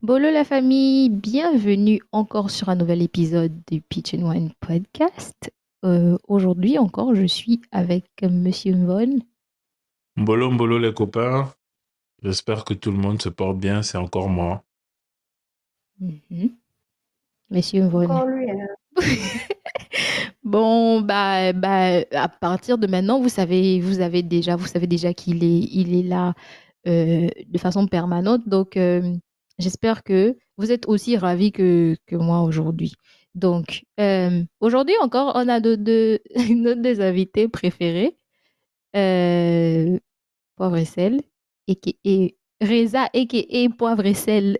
Bolo la famille, bienvenue encore sur un nouvel épisode du Pitch and Wine podcast. Aujourd'hui encore, je suis avec Monsieur Von. Mbolo mbolo les copains, j'espère que tout le monde se porte bien, c'est encore moi. Mhm. Monsieur Von. Encore lui, hein. Bon, à partir de maintenant, vous savez déjà il est là de façon permanente. Donc, j'espère que vous êtes aussi ravis que moi aujourd'hui. Donc, aujourd'hui encore, on a nos deux invités préférés, euh, Poivre et Sel, et Reza, et Poivre et Sel.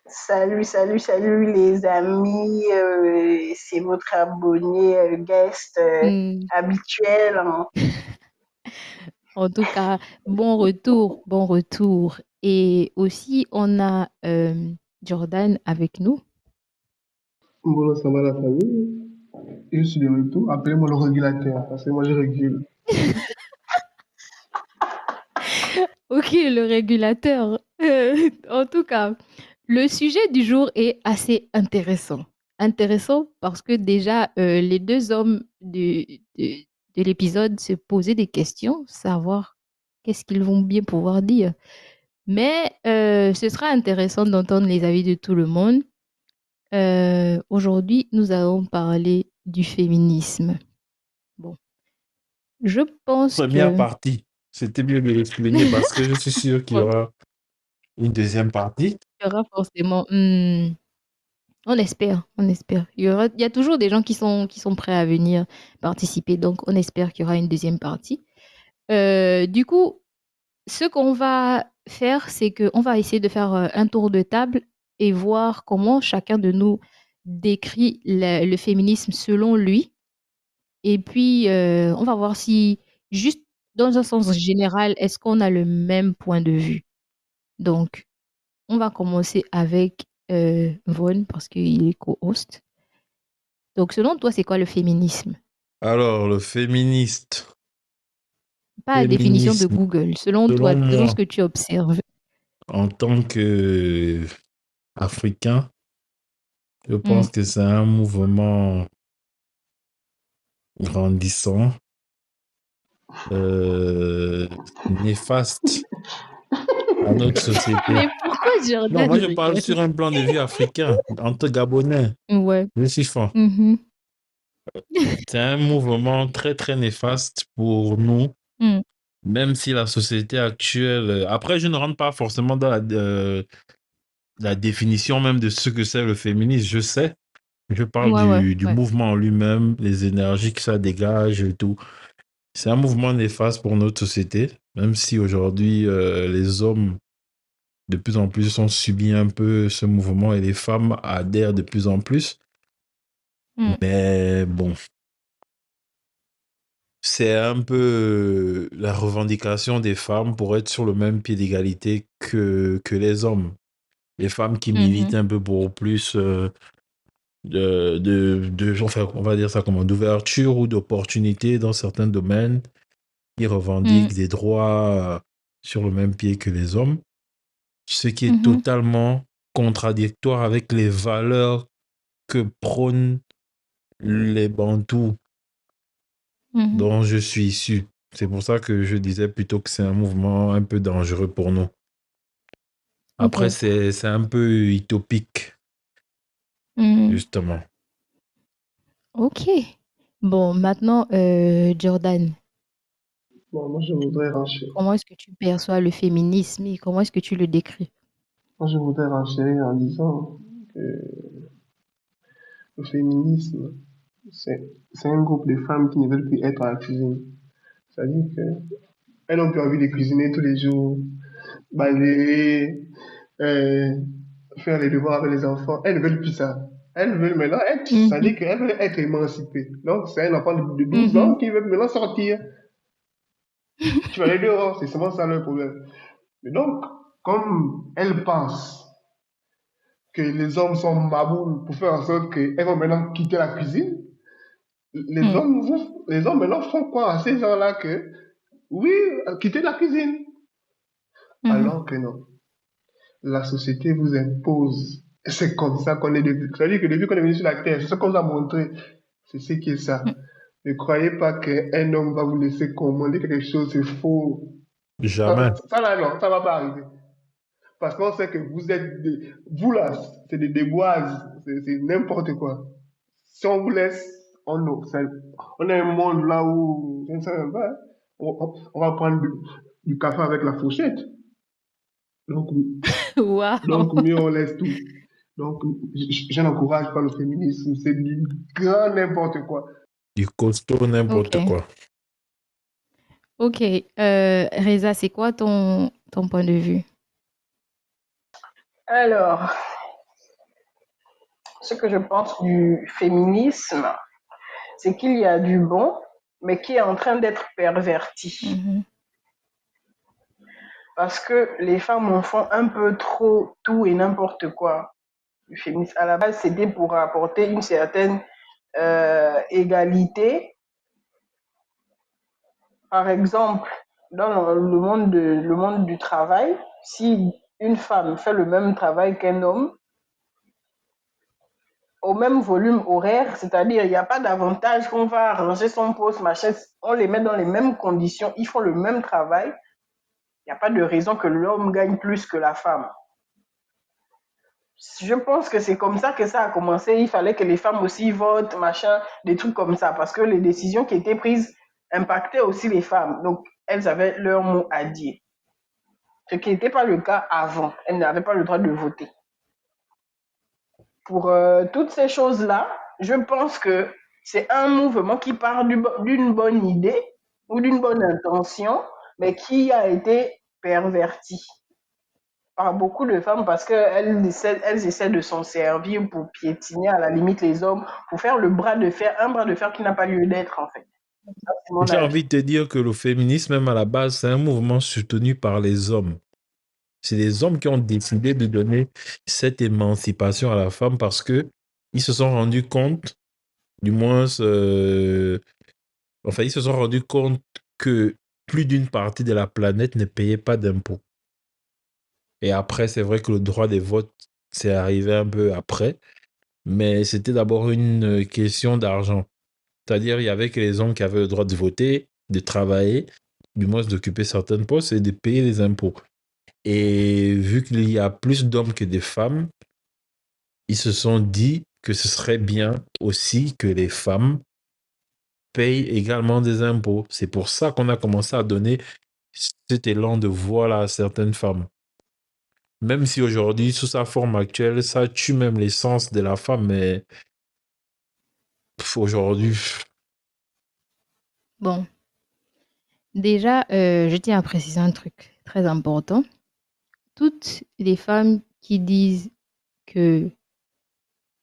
Salut les amis. C'est votre abonné guest Hmm. habituel, hein. En tout cas, bon retour, bon retour. Et aussi, on a Jordan avec nous. Bonjour, ça va la famille? Je suis de retour. Appelez-moi le régulateur parce que moi je régule. Ok, le régulateur. En tout cas, le sujet du jour est assez intéressant. Intéressant parce que déjà, les deux hommes de l'épisode se posaient des questions, savoir qu'est-ce qu'ils vont bien pouvoir dire. Mais ce sera intéressant d'entendre les avis de tout le monde. Aujourd'hui, nous allons parler du féminisme. Bon, je pense Première que... partie, c'était mieux de le souligner parce que je suis sûr qu'il y aura une deuxième partie. Il y aura forcément... on espère, on espère. Il y a toujours des gens qui sont prêts à venir participer, donc on espère qu'il y aura une deuxième partie. Du coup, ce qu'on va faire, c'est qu'on va essayer de faire un tour de table et voir comment chacun de nous décrit le féminisme selon lui. Et puis, on va voir si, juste dans un sens général, est-ce qu'on a le même point de vue. Donc, on va commencer avec Von parce qu'il est co-host. Donc, selon toi, c'est quoi le féminisme? Alors, le féministe, Pas la définition de féminisme, Google. Selon toi, selon selon ce moi, que tu observes. en tant que Africain, je Hmm. pense que c'est un mouvement grandissant, néfaste à notre société. Mais pourquoi Non, Jordan moi je parle rigole? sur un plan de vue africain, entre Gabonais, Ouais. je suis franc. Mhm. C'est un mouvement très très néfaste pour nous, Hmm. même si la société actuelle... Après, je ne rentre pas forcément dans la définition même de ce que c'est le féminisme, je sais. Je parle Ouais, ouais, du ouais. mouvement en lui-même, les énergies que ça dégage et tout. C'est un mouvement néfaste pour notre société, même si aujourd'hui les hommes de plus en plus ont subi un peu ce mouvement et les femmes adhèrent de plus en plus. Hmm. Mais bon, c'est un peu la revendication des femmes pour être sur le même pied d'égalité que les hommes. Les femmes qui militent Mhm. un peu pour plus enfin, on va dire ça comment, d'ouverture ou d'opportunité dans certains domaines. Ils Hmm. revendiquent des droits sur le même pied que les hommes, ce qui est Mhm. totalement contradictoire avec les valeurs que prônent les Bantous Mhm. dont je suis issu. C'est pour ça que je disais plutôt que c'est un mouvement un peu dangereux pour nous. Après, Ok. c'est un peu utopique, Mhm. justement. Ok. Bon, maintenant, Jordan, Bon, moi je voudrais renchérir. comment est-ce que tu perçois le féminisme et comment est-ce que tu le décris? Moi je voudrais renchérir en disant que le féminisme, c'est un groupe de femmes qui ne veulent plus être à la cuisine. C'est-à-dire qu'elles n'ont plus envie de cuisiner tous les jours, balayer, euh, faire les devoirs avec les enfants. Elles ne veulent plus ça. Elles veulent maintenant être, Mhm. c'est-à-dire qu'elles veulent être émancipées. Donc c'est un enfant de 12 ans Mhm. qui veut maintenant sortir. Tu vas aller dehors, c'est seulement ça le problème. Et donc, comme elles pensent que les hommes sont maboules pour faire en sorte qu'elles vont maintenant quitter la cuisine, Hmm. les hommes maintenant font croire à ces gens-là que, oui, quitter la cuisine. Mhm. Alors que non. La société vous impose. C'est comme ça qu'on est devenu. C'est-à-dire que depuis qu'on est venu sur la terre, c'est ce qu'on nous a montré. C'est ce qui est ça. Ne croyez pas qu'un homme va vous laisser commander quelque chose, c'est faux. Jamais. Ça là, non, ça va pas arriver. Parce qu'on sait que vous êtes vous là, c'est des déboises, c'est n'importe quoi. Si on vous laisse, on a un monde là où, je ne sais même pas, hein, on va prendre du café avec la fourchette. Donc, Waouh. mieux on laisse tout. Donc, je n'encourage pas le féminisme, c'est du grand n'importe quoi. Du costaud, n'importe Ok. quoi. Ok. Reza, c'est quoi ton point de vue? Alors, ce que je pense du féminisme, c'est qu'il y a du bon, mais qui est en train d'être perverti. Mhm. Parce que les femmes en font un peu trop tout et n'importe quoi. Le féminisme, à la base, c'était pour apporter une certaine égalité. Par exemple, dans le monde du travail, si une femme fait le même travail qu'un homme, au même volume horaire, c'est-à-dire il n'y a pas d'avantage qu'on va arranger son poste, machin, on les met dans les mêmes conditions, ils font le même travail, il n'y a pas de raison que l'homme gagne plus que la femme. Je pense que c'est comme ça que ça a commencé. Il fallait que les femmes aussi votent, machin, des trucs comme ça, parce que les décisions qui étaient prises impactaient aussi les femmes. Donc, elles avaient leur mot à dire. Ce qui n'était pas le cas avant. Elles n'avaient pas le droit de voter. Pour toutes ces choses-là, je pense que c'est un mouvement qui part d'une bonne idée ou d'une bonne intention, mais qui a été perverti par beaucoup de femmes parce qu'elles essaient de s'en servir pour piétiner à la limite les hommes, pour faire un bras de fer qui n'a pas lieu d'être en fait. Ça, c'est mon J'ai avis. envie de te dire que le féminisme, même à la base, c'est un mouvement soutenu par les hommes. C'est les hommes qui ont décidé de donner cette émancipation à la femme parce que ils se sont rendus compte, du moins, enfin, ils se sont rendus compte que plus d'une partie de la planète ne payait pas d'impôts. Et après, c'est vrai que le droit des votes, c'est arrivé un peu après, mais c'était d'abord une question d'argent. C'est-à-dire, il y avait que les hommes qui avaient le droit de voter, de travailler, du moins d'occuper certains postes et de payer les impôts. Et vu qu'il y a plus d'hommes que de femmes, ils se sont dit que ce serait bien aussi que les femmes payent également des impôts. C'est pour ça qu'on a commencé à donner cet élan de voix à certaines femmes. Même si aujourd'hui, sous sa forme actuelle, ça tue même l'essence de la femme, mais aujourd'hui, Bon, déjà, je tiens à préciser un truc très important. Toutes les femmes qui disent que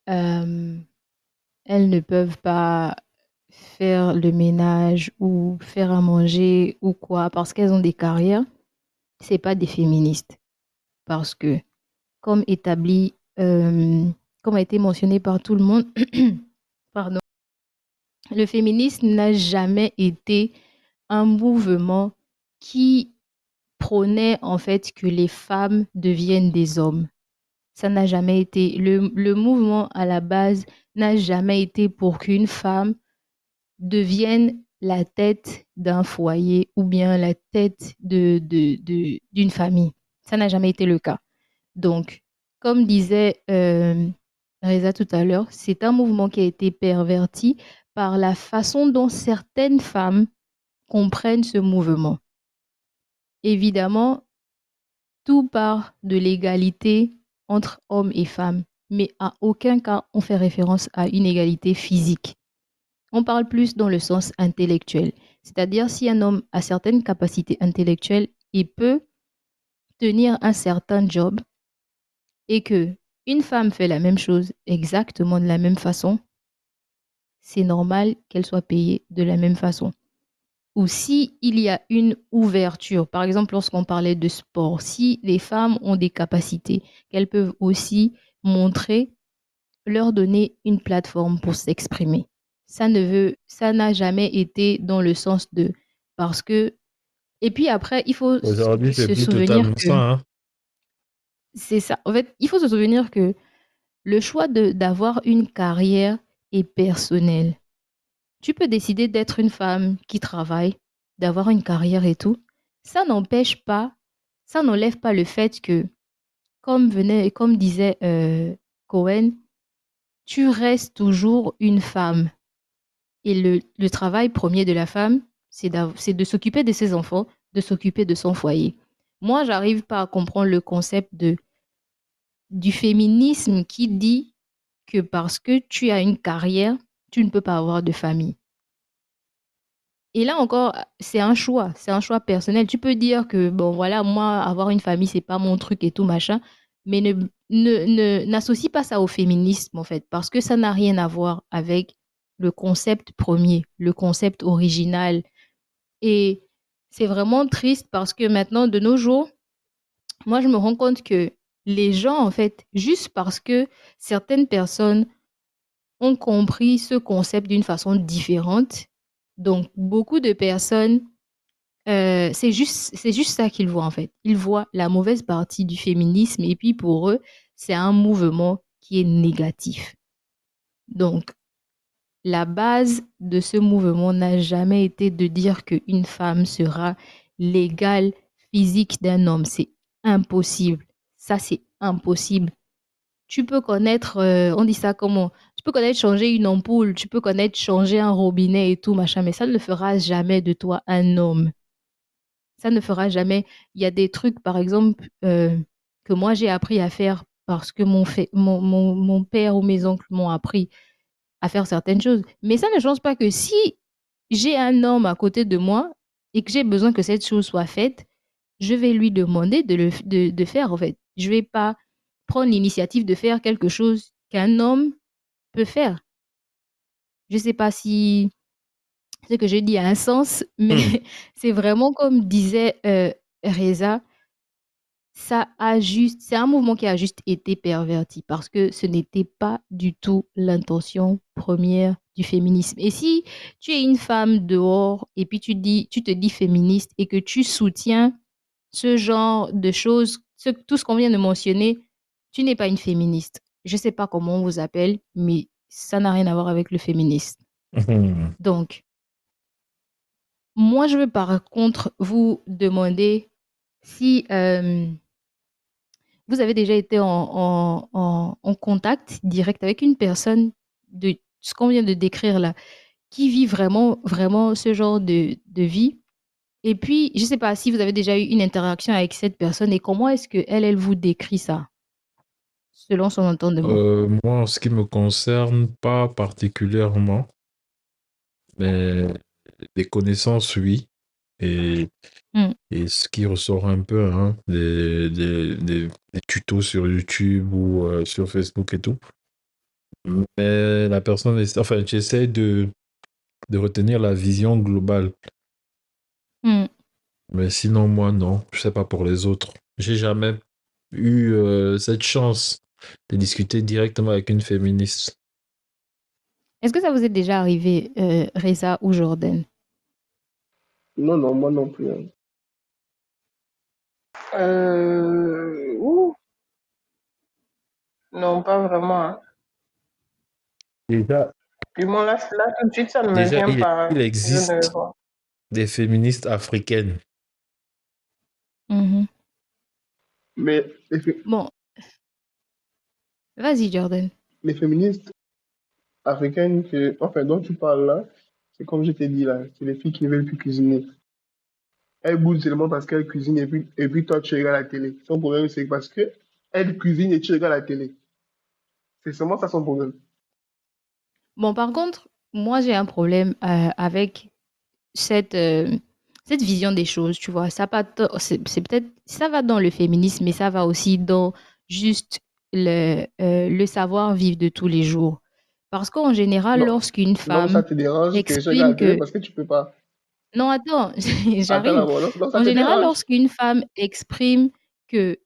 euh, elles ne peuvent pas faire le ménage ou faire à manger ou quoi parce qu'elles ont des carrières, c'est pas des féministes. Parce que, comme établi, comme a été mentionné par tout le monde, pardon, le féminisme n'a jamais été un mouvement qui prônait en fait que les femmes deviennent des hommes. Ça n'a jamais été, le mouvement à la base n'a jamais été pour qu'une femme devienne la tête d'un foyer ou bien la tête d'une famille. Ça n'a jamais été le cas. Donc, comme disait Reza tout à l'heure, c'est un mouvement qui a été perverti par la façon dont certaines femmes comprennent ce mouvement. Évidemment, tout part de l'égalité entre hommes et femmes, mais à aucun cas on fait référence à une égalité physique. On parle plus dans le sens intellectuel, c'est-à-dire si un homme a certaines capacités intellectuelles, il peut tenir un certain job et que une femme fait la même chose exactement de la même façon, c'est normal qu'elle soit payée de la même façon. Ou si il y a une ouverture, par exemple lorsqu'on parlait de sport, si les femmes ont des capacités qu'elles peuvent aussi montrer, leur donner une plateforme pour s'exprimer. Ça n'a jamais été dans le sens de parce que Et puis après, il faut Aujourd'hui, c'est se plus souvenir totalement que ça, hein. c'est ça. En fait, il faut se souvenir que le choix d'avoir une carrière est personnel. Tu peux décider d'être une femme qui travaille, d'avoir une carrière et tout. Ça n'empêche pas, ça n'enlève pas le fait que, comme disait Cohen, tu restes toujours une femme. Et le travail premier de la femme, c'est de s'occuper de ses enfants, de s'occuper de son foyer. Moi, j'arrive pas à comprendre le concept du féminisme qui dit que parce que tu as une carrière, tu ne peux pas avoir de famille. Et là encore, c'est un choix personnel. Tu peux dire que, bon, voilà, moi, avoir une famille, c'est pas mon truc et tout, machin, mais n'associe pas ça au féminisme, en fait, parce que ça n'a rien à voir avec le concept premier, le concept original. Et c'est vraiment triste parce que maintenant, de nos jours, moi, je me rends compte que les gens, en fait, juste parce que certaines personnes ont compris ce concept d'une façon différente, donc beaucoup de personnes c'est juste ça qu'ils voient en fait. Ils voient la mauvaise partie du féminisme et puis pour eux, c'est un mouvement qui est négatif. Donc, la base de ce mouvement n'a jamais été de dire qu'une femme sera l'égale physique d'un homme. C'est impossible. Ça, c'est impossible. Tu peux connaître, on dit ça comment? Tu peux connaître changer une ampoule, tu peux connaître changer un robinet et tout, machin, mais ça ne fera jamais de toi un homme. Ça ne fera jamais. Il y a des trucs, par exemple, que moi j'ai appris à faire parce que mon père ou mes oncles m'ont appris à faire certaines choses. Mais ça ne change pas que si j'ai un homme à côté de moi et que j'ai besoin que cette chose soit faite, je vais lui demander de faire, en fait. Je ne vais pas prendre l'initiative de faire quelque chose qu'un homme peut faire. Je ne sais pas si ce que je dis a un sens, mais Hmm. c'est vraiment comme disait Reza, c'est un mouvement qui a juste été perverti parce que ce n'était pas du tout l'intention première du féminisme. Et si tu es une femme dehors et puis tu te dis féministe et que tu soutiens ce genre de choses, tout ce qu'on vient de mentionner, tu n'es pas une féministe. Je ne sais pas comment on vous appelle, mais ça n'a rien à voir avec le féminisme. Hmm. Donc, moi, je veux par contre vous demander si vous avez déjà été en contact direct avec une personne de ce qu'on vient de décrire là, qui vit vraiment, vraiment ce genre de vie. Et puis, je ne sais pas si vous avez déjà eu une interaction avec cette personne et comment est-ce que elle vous décrit ça, selon son entendement. Moi, en ce qui me concerne, pas particulièrement, mais des connaissances, oui. Et, Hmm. et ce qui ressort un peu, hein, des tutos sur YouTube ou sur Facebook et tout. Mais la personne, enfin, j'essaie de retenir la vision globale. Hmm. Mais sinon, moi, non. Je sais pas pour les autres. J'ai jamais eu cette chance de discuter directement avec une féministe. Est-ce que ça vous est déjà arrivé, Reza ou Jordan? Non, non, moi non plus, hein. Ouh, non, pas vraiment, hein. Déjà, Du moins, là, tout de suite, ça ne me déjà vient pas, hein. il Je ne existe vois. des féministes africaines. Mhm. Mais Bon, vas-y, Jordan. les féministes africaines enfin, dont tu parles là, c'est comme je t'ai dit là, c'est les filles qui ne veulent plus cuisiner. Elles bougent seulement parce qu'elles cuisinent et puis toi tu regardes la télé. Son problème c'est parce que elle cuisine et tu regardes la télé. C'est seulement ça son problème. Bon, par contre, moi, j'ai un problème avec cette, cette vision des choses, tu vois. C'est peut-être, ça va dans le féminisme, mais ça va aussi dans juste le savoir-vivre de tous les jours. Parce qu'en général, Non, lorsqu'une là où ça femme te dérange que je regarde exprime la télé que... parce que tu peux pas. Non, attends, Attends j'arrive. d'abord, non, ça En te général, dérange. lorsqu'une femme exprime que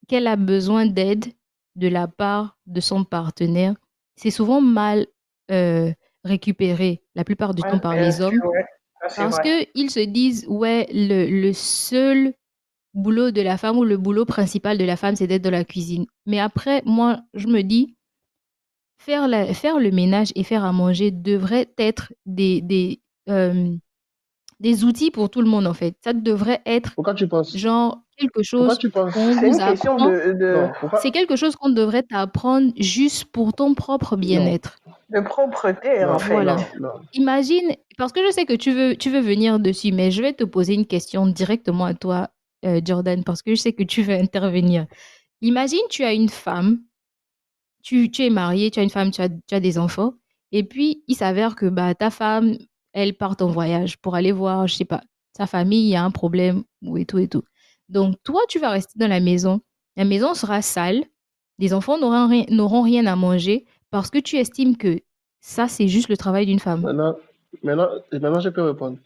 qu'elle a besoin d'aide de la part de son partenaire, c'est souvent mal euh, récupéré la plupart du temps Mal par les perçu, hommes. ouais. Ça, c'est Parce vrai. qu'ils se disent, ouais, le seul boulot de la femme ou le boulot principal de la femme, c'est d'être dans la cuisine. Mais après, moi, je me dis, faire le ménage et faire à manger devrait être des outils pour tout le monde, en fait. Ça devrait être Pourquoi tu penses? genre quelque Pourquoi chose tu penses? qu'on C'est vous une question apprend. Non, C'est pourquoi? quelque chose qu'on devrait t'apprendre juste pour ton propre Non, bien-être. de propreté, en non, fait. Voilà. non. Imagine, parce que je sais que tu veux venir dessus, mais je vais te poser une question directement à toi, Jordan, parce que je sais que tu veux intervenir. Imagine, tu as une femme, tu es marié, tu as une femme, tu as des enfants, et puis il s'avère que bah, ta femme, elle part en voyage pour aller voir, je sais pas, sa famille, il y a un problème, ou et tout et tout. Donc toi, tu vas rester dans la maison sera sale, les enfants n'auront rien à manger parce que tu estimes que ça, c'est juste le travail d'une femme. Maintenant, je peux répondre.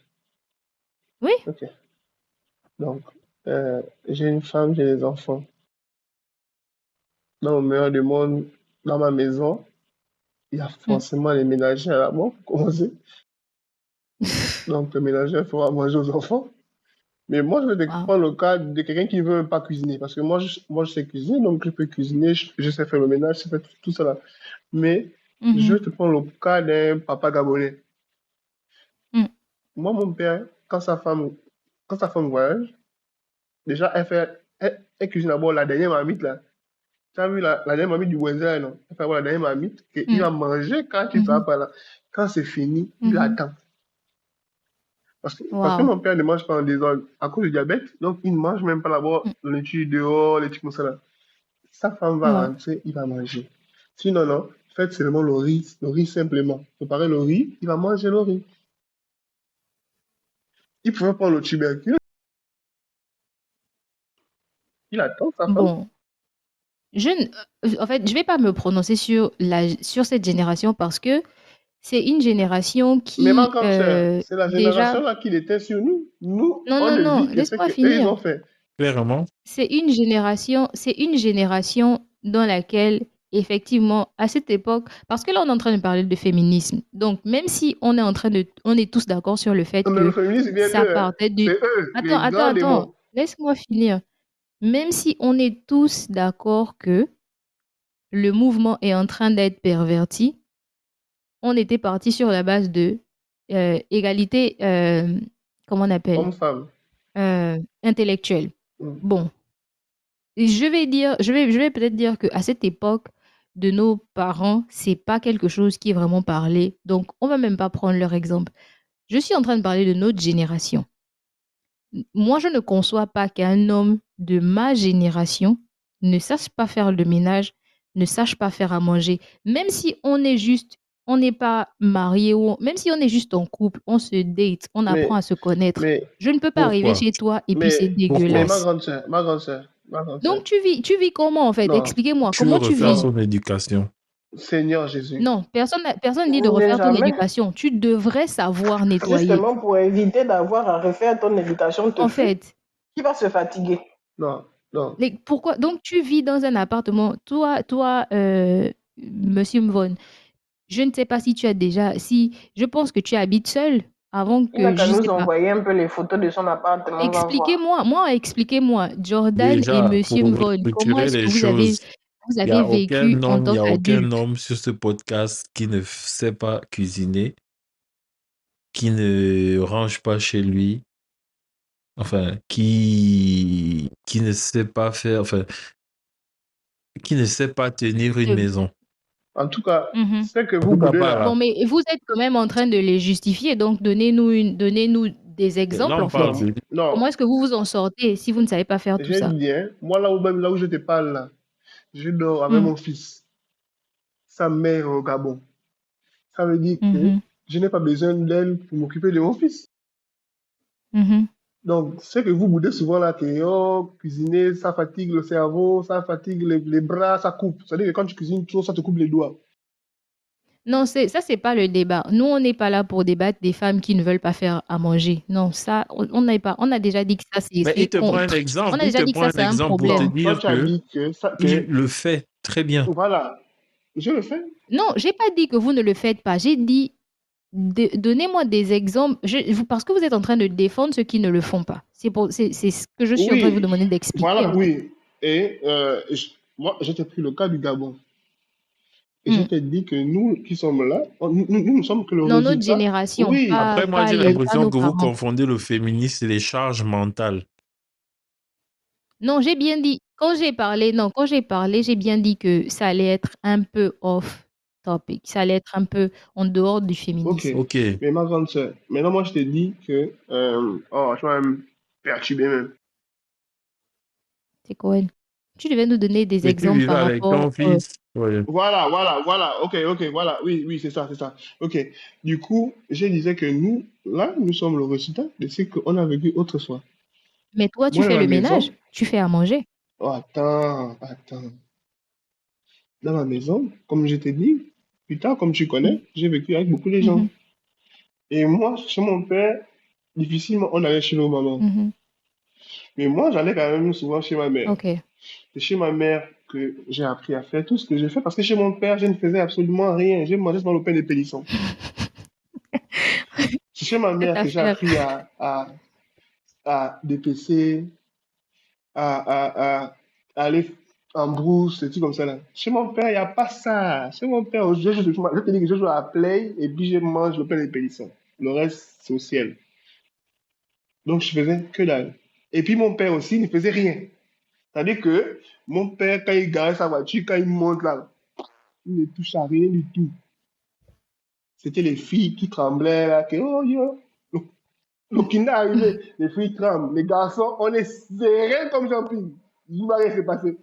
Oui? Ok. Donc, j'ai une femme, j'ai des enfants. Dans le meilleur du monde, dans ma maison, il y a Mm. forcément les ménagères là-bas, pour commencer. Donc, le ménagère fera manger aux enfants. Mais moi, je vais te Wow. prendre le cas de quelqu'un qui ne veut pas cuisiner. Parce que moi, je sais cuisiner, donc je peux cuisiner, je sais faire le ménage, je sais faire tout ça là. Mais je vais Mhm. te prendre le cas d'un papa gabonais. Mm. Moi, mon père, quand sa femme voyage, déjà, elle cuisine d'abord la dernière marmite là. Tu as vu la dernière mamie du voisin, non? Il fait avoir la dernière mamie, il Mm. va manger quand tu seras Mhm. pas là. Quand c'est fini, il Mhm. attend. Parce que Wow. mon père ne mange pas en désordre à cause du diabète, donc il ne mange même pas là-bas, Mm. le tue dehors, les trucs comme ça là. Sa femme va Ouais. rentrer, il va manger. Sinon, non, faites seulement le riz simplement. Préparez le riz, il va manger le riz. Il pouvait prendre le tubercule, il attend sa femme. Bon, en fait, je vais pas me prononcer sur cette génération parce que c'est une génération Mais ma qui grande sœur, c'est la déjà. génération là qu'il était sur nous. Nous, Non, on non, ne non, vit que ce laisse-moi qu'eux, ils finir. ont fait. Clairement, C'est une génération dans laquelle, effectivement, à cette époque, parce que là, on est en train de parler de féminisme. Donc, même si on est tous d'accord sur le fait Mais le que féminisme, c'est bien ça eux, hein. partait de. C'est eux, les grands Attends, démons. laisse-moi finir. Même si on est tous d'accord que le mouvement est en train d'être perverti, on était parti sur la base de égalité, comment on appelle, Homme-femme. intellectuelle. Mm. Bon, je vais peut-être dire qu'à cette époque de nos parents, c'est pas quelque chose qui est vraiment parlé. Donc, on va même pas prendre leur exemple. Je suis en train de parler de notre génération. Moi, je ne conçois pas qu'un homme de ma génération ne sache pas faire le ménage, ne sache pas faire à manger. Même si on n'est pas marié même si on est juste en couple, on se date, on apprend Mais, à se connaître. mais, Je ne peux pas arriver pourquoi? chez toi et puis c'est mais Pourquoi? dégueulasse. ma grande sœur, ma grande sœur. Donc, tu vis comment en fait? Non, Expliquez-moi, Tu comment tu refaire vis? non, son éducation. Seigneur Jésus. Non, personne dit de Mais refaire ton jamais. éducation. Tu devrais savoir nettoyer. Justement, pour éviter d'avoir à refaire ton éducation, En fait, qui va se fatiguer. Non, non. pourquoi? Donc, tu vis dans un appartement. Toi, Monsieur Mvon, je ne sais pas si tu as déjà, si, je pense que tu habites seul avant Il n'a que, qu'à je sais nous pas. envoyer un peu les photos de son appartement, on va voir. Expliquez-moi, Jordan et Déjà, Monsieur pour Mvon, comment structurer est-ce les que choses, vous avez vécu en il y tant a aucun qu'adulte? homme sur ce podcast qui ne sait pas cuisiner, qui ne range pas chez lui, enfin, qui ne sait pas faire, enfin, qui ne sait pas tenir une De- maison. En tout cas, Mhm. c'est que vous Pour ta boudez part, là. là, Bon, mais vous êtes quand même en train de les justifier, donc donnez-nous des là, exemples, on en parle fait. Non, de... Comment non. est-ce que vous vous en sortez si vous ne savez pas faire tout J'ai ça? dit, hein, moi là où même là où je te parle là, je dors avec Mm, mon fils. Sa mère est au Gabon. Ça veut dire que mhm, je n'ai pas besoin d'elle pour m'occuper de mon fils. mhm. Donc, c'est que vous boudez souvent là que oh, cuisiner, ça fatigue le cerveau, ça fatigue les bras, ça coupe. C'est-à-dire que quand tu cuisines trop, ça te coupe les doigts. Non, c'est pas le débat. Nous, on n'est pas là pour débattre des femmes qui ne veulent pas faire à manger. Non, ça, on n'est pas. On a déjà dit que ça, Mais c'est on a il déjà te dit que prend ça, un c'est un exemple pour te problème. Non, toi dire tu as dit que ça, il le fait très bien. voilà, je le fais. Non, j'ai pas dit que vous ne le faites pas. J'ai dit Donnez-moi des exemples. Parce que vous êtes en train de défendre ceux qui ne le font pas. C'est ce que je suis en train de vous Oui, demander d'expliquer, voilà, en fait. oui. Et moi, j'ai pris le cas du Gabon. Et je Hmm. t'ai dit que nous qui sommes là, nous ne sommes que le Dans notre résultat. génération, Oui, Après, moi, j'ai pas l'impression nos que vous parents. confondez le féminisme et les charges mentales. Non, j'ai bien dit, quand j'ai parlé, j'ai bien dit que ça allait être un peu off topic. Ça allait être un peu en dehors du ok. féminisme. Ok. Mais ma grande sœur, maintenant moi je te dis que, oh, je vais me perturber même. C'est quoi? Tu devais nous donner des Mais tu exemples vivais par avec rapport. ton fils. Ouais. Voilà, ok, voilà, oui, c'est ça. Ok, du coup, je disais que nous, là, nous sommes le résultat de ce qu'on a vécu autrefois. Mais toi, tu Moi, dans fais ma le ménage, maison, tu fais à manger. oh, attends. Dans ma maison, comme je t'ai dit, plus tard, comme tu connais, j'ai vécu avec beaucoup de gens. Mhm, Et moi, chez mon père, difficilement, on allait chez nos mamans. mhm. Mais moi, j'allais quand même souvent chez ma mère. Ok. C'est chez ma mère que j'ai appris à faire tout ce que j'ai fait parce que chez mon père, je ne faisais absolument rien. Je mangeais seulement le pain de pélisson. C'est chez ma Cette mère que j'ai affaire. appris à dépecer, à aller en brousse, des trucs comme ça là. Chez mon père, il n'y a pas ça. Chez mon père, je te dis que je joue à Play et puis je mange le pain de pélisson. Le reste, c'est au ciel. Donc, je faisais que dalle. Et puis, mon père aussi ne faisait rien. C'est-à-dire que mon père, quand il garait sa voiture, quand il monte là, il ne touche à rien du tout. C'était les filles qui tremblaient là, que oh yo, le kinder est arrivé, les filles tremblent, les garçons, on est serrés comme champignons. Il ne va rien se passer.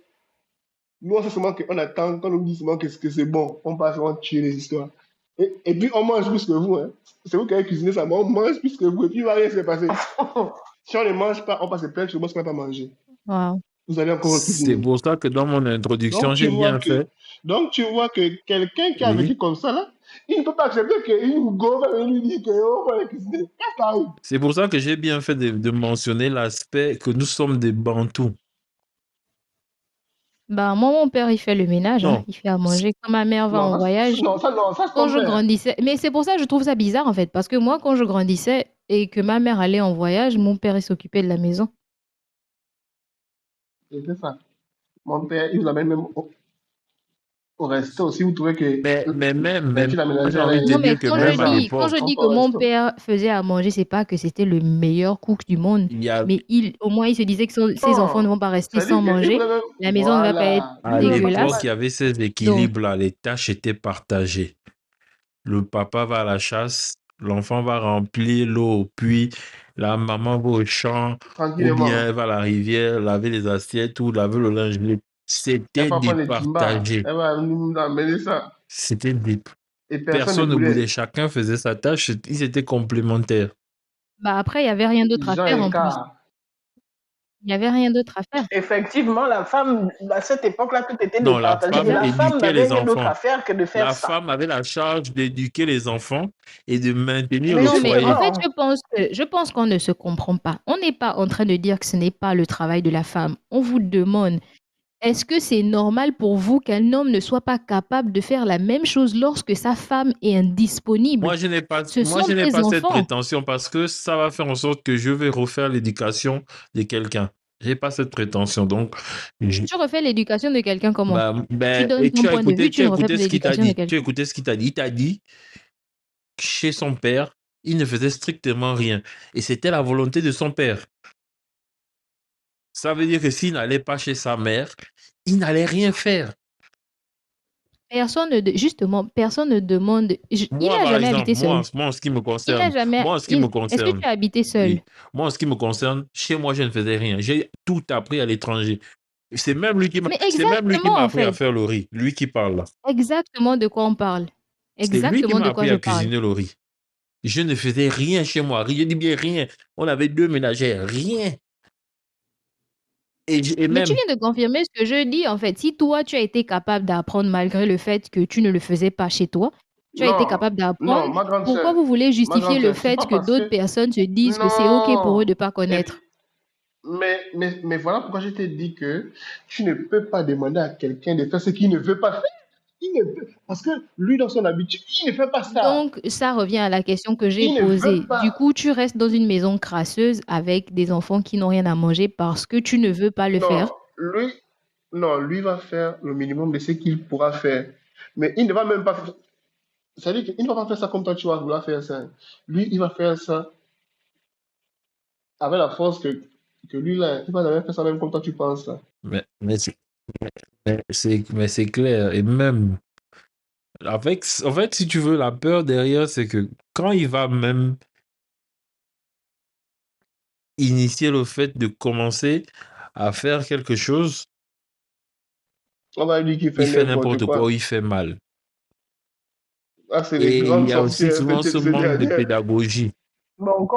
Nous, on sait seulement qu'on attend, qu'on nous dit seulement que c'est bon, on passe, on tue les histoires. Et puis, on mange plus que vous. Hein. C'est vous qui avez cuisiné ça, mais on mange plus que vous, et puis il ne va rien se passer. Si on ne mange pas, on passe plein de choses qu'on ne peut pas manger. Wow. Vous allez encore C'est cuisiner. pour ça que dans mon introduction, Donc, tu j'ai vois bien que, fait. donc, tu vois que quelqu'un qui a Oui. vécu comme ça, là, il ne peut pas accepter qu'une go va venir lui dire qu'on va aller cuisiner. Qu'est-ce que ça arrive? C'est pour ça que j'ai bien fait de mentionner l'aspect que nous sommes des Bantous. Bah, moi, mon père, il fait le ménage, hein. Non. Il fait à manger. Quand ma mère va en Non, voyage, non, ça, c'est quand ton je père. grandissais. Mais c'est pour ça que je trouve ça bizarre, en fait. Parce que moi, quand je grandissais et que ma mère allait en voyage, mon père, il s'occupait de la maison. Et c'est ça. Mon père, il vous amène même au resto aussi. Vous trouvez que Mais même, tu la moi, j'ai ménagère, envie de te Non, mais dire que quand même à quand l'époque, je on dis peut que au mon resto. père faisait à manger, c'est pas que c'était le meilleur cook du monde. il y a, Mais au moins, il se disait que ses enfants ne Non, vont pas rester c'est-à-dire sans qu'il vous manger. amène, La maison ne va pas être voilà, à lui, il va l'époque, dégueulasse. il y avait ces Donc, équilibres-là. Les tâches étaient partagées. Le papa va à la chasse, l'enfant va remplir l'eau au puits, la maman va au champ, ou bien tranquillement. elle va à la rivière laver les assiettes ou laver le linge. Elle C'était va prendre les timbas, départagé. elle va nous amener ça. C'était des... Et personne ne Personne ne boudait. boudait. Chacun faisait sa tâche. Ils étaient complémentaires. bah après, il n'y avait rien d'autre à Jean faire et en plus. Car. Il n'y avait rien d'autre à faire. Effectivement, la femme, à cette époque-là, tout était Non, la départagé. Et femme la femme éduquait n'avait les rien d'autre enfants. à faire que de faire La ça. femme avait la charge d'éduquer les enfants et de maintenir Mais le Non, mais en foyer. fait, justement, je pense qu'on ne se comprend pas. On n'est pas en train de dire que ce n'est pas le travail de la femme. On vous demande, est-ce que c'est normal pour vous qu'un homme ne soit pas capable de faire la même chose lorsque sa femme est indisponible? Moi, je n'ai pas, Ce moi, sont je n'ai tes pas cette enfants. prétention parce que ça va faire en sorte que je vais refaire l'éducation de quelqu'un. J'ai pas cette prétention. Donc, je- Tu refais l'éducation de quelqu'un comment? Tu donnes et ton point de vue, tu tu as ne refais écouté pas ce qu'il t'a l'éducation de dit. Tu as quelqu'un. écouté ce qu'il t'a dit. Il t'a dit, chez son père, il ne faisait strictement rien. Et c'était la volonté de son père. Ça veut dire que s'il n'allait pas chez sa mère, il n'allait rien faire. Justement, personne ne demande. Il Moi, n'a par jamais exemple, habité seul. moi, en ce qui me Il n'a concerne, jamais. moi, en ce qui me Est-ce que concerne, tu as habité seul? oui. Moi, en ce qui me concerne, chez moi, je ne faisais rien. J'ai tout appris à l'étranger. C'est même lui qui Mais m'a exactement, en appris à fait. faire le riz. Lui qui parle là. Exactement de quoi on parle. C'est lui qui Exactement m'a de quoi appris je à parle. cuisiner le riz. Je ne faisais rien chez moi. Je dis bien rien. On avait 2 ménagères. Rien. Et Mais tu même, viens de confirmer ce que je dis, en fait. Si toi, tu as été capable d'apprendre malgré le fait que tu ne le faisais pas chez toi, tu as été Non, capable non, d'apprendre, ma grande pourquoi sœur. vous voulez Ma justifier grande le sœur, c'est fait pas que parce d'autres que. personnes se disent que c'est OK pour eux de Non. ne pas connaître? Mais voilà pourquoi je t'ai dit que tu ne peux pas demander à quelqu'un de faire ce qu'il ne veut pas faire. Il ne peut, parce que lui, dans son habitude, il ne fait pas ça. Donc, ça revient à la question que j'ai Il ne veut posée. pas. Du coup, tu restes dans une maison crasseuse avec des enfants qui n'ont rien à manger parce que tu ne veux pas le faire. Non, lui va faire le minimum de ce qu'il pourra faire. Mais il ne va même pas faire. C'est-à-dire qu'il ne va pas faire ça comme toi, tu vas vouloir faire ça. Lui, il va faire ça avec la force que lui, là, il va jamais faire ça même comme toi, tu penses. Là. Mais c'est clair. Et même, en fait, si tu veux, la peur derrière, c'est que quand il va même initier le fait de commencer à faire quelque chose, On va lui dire qu'il il fait fait n'importe n'importe quoi ou quoi. il fait mal. Ah, c'est les Et il grandes y a aussi sorcières, souvent ce ces manque de dernières. pédagogie. Bon,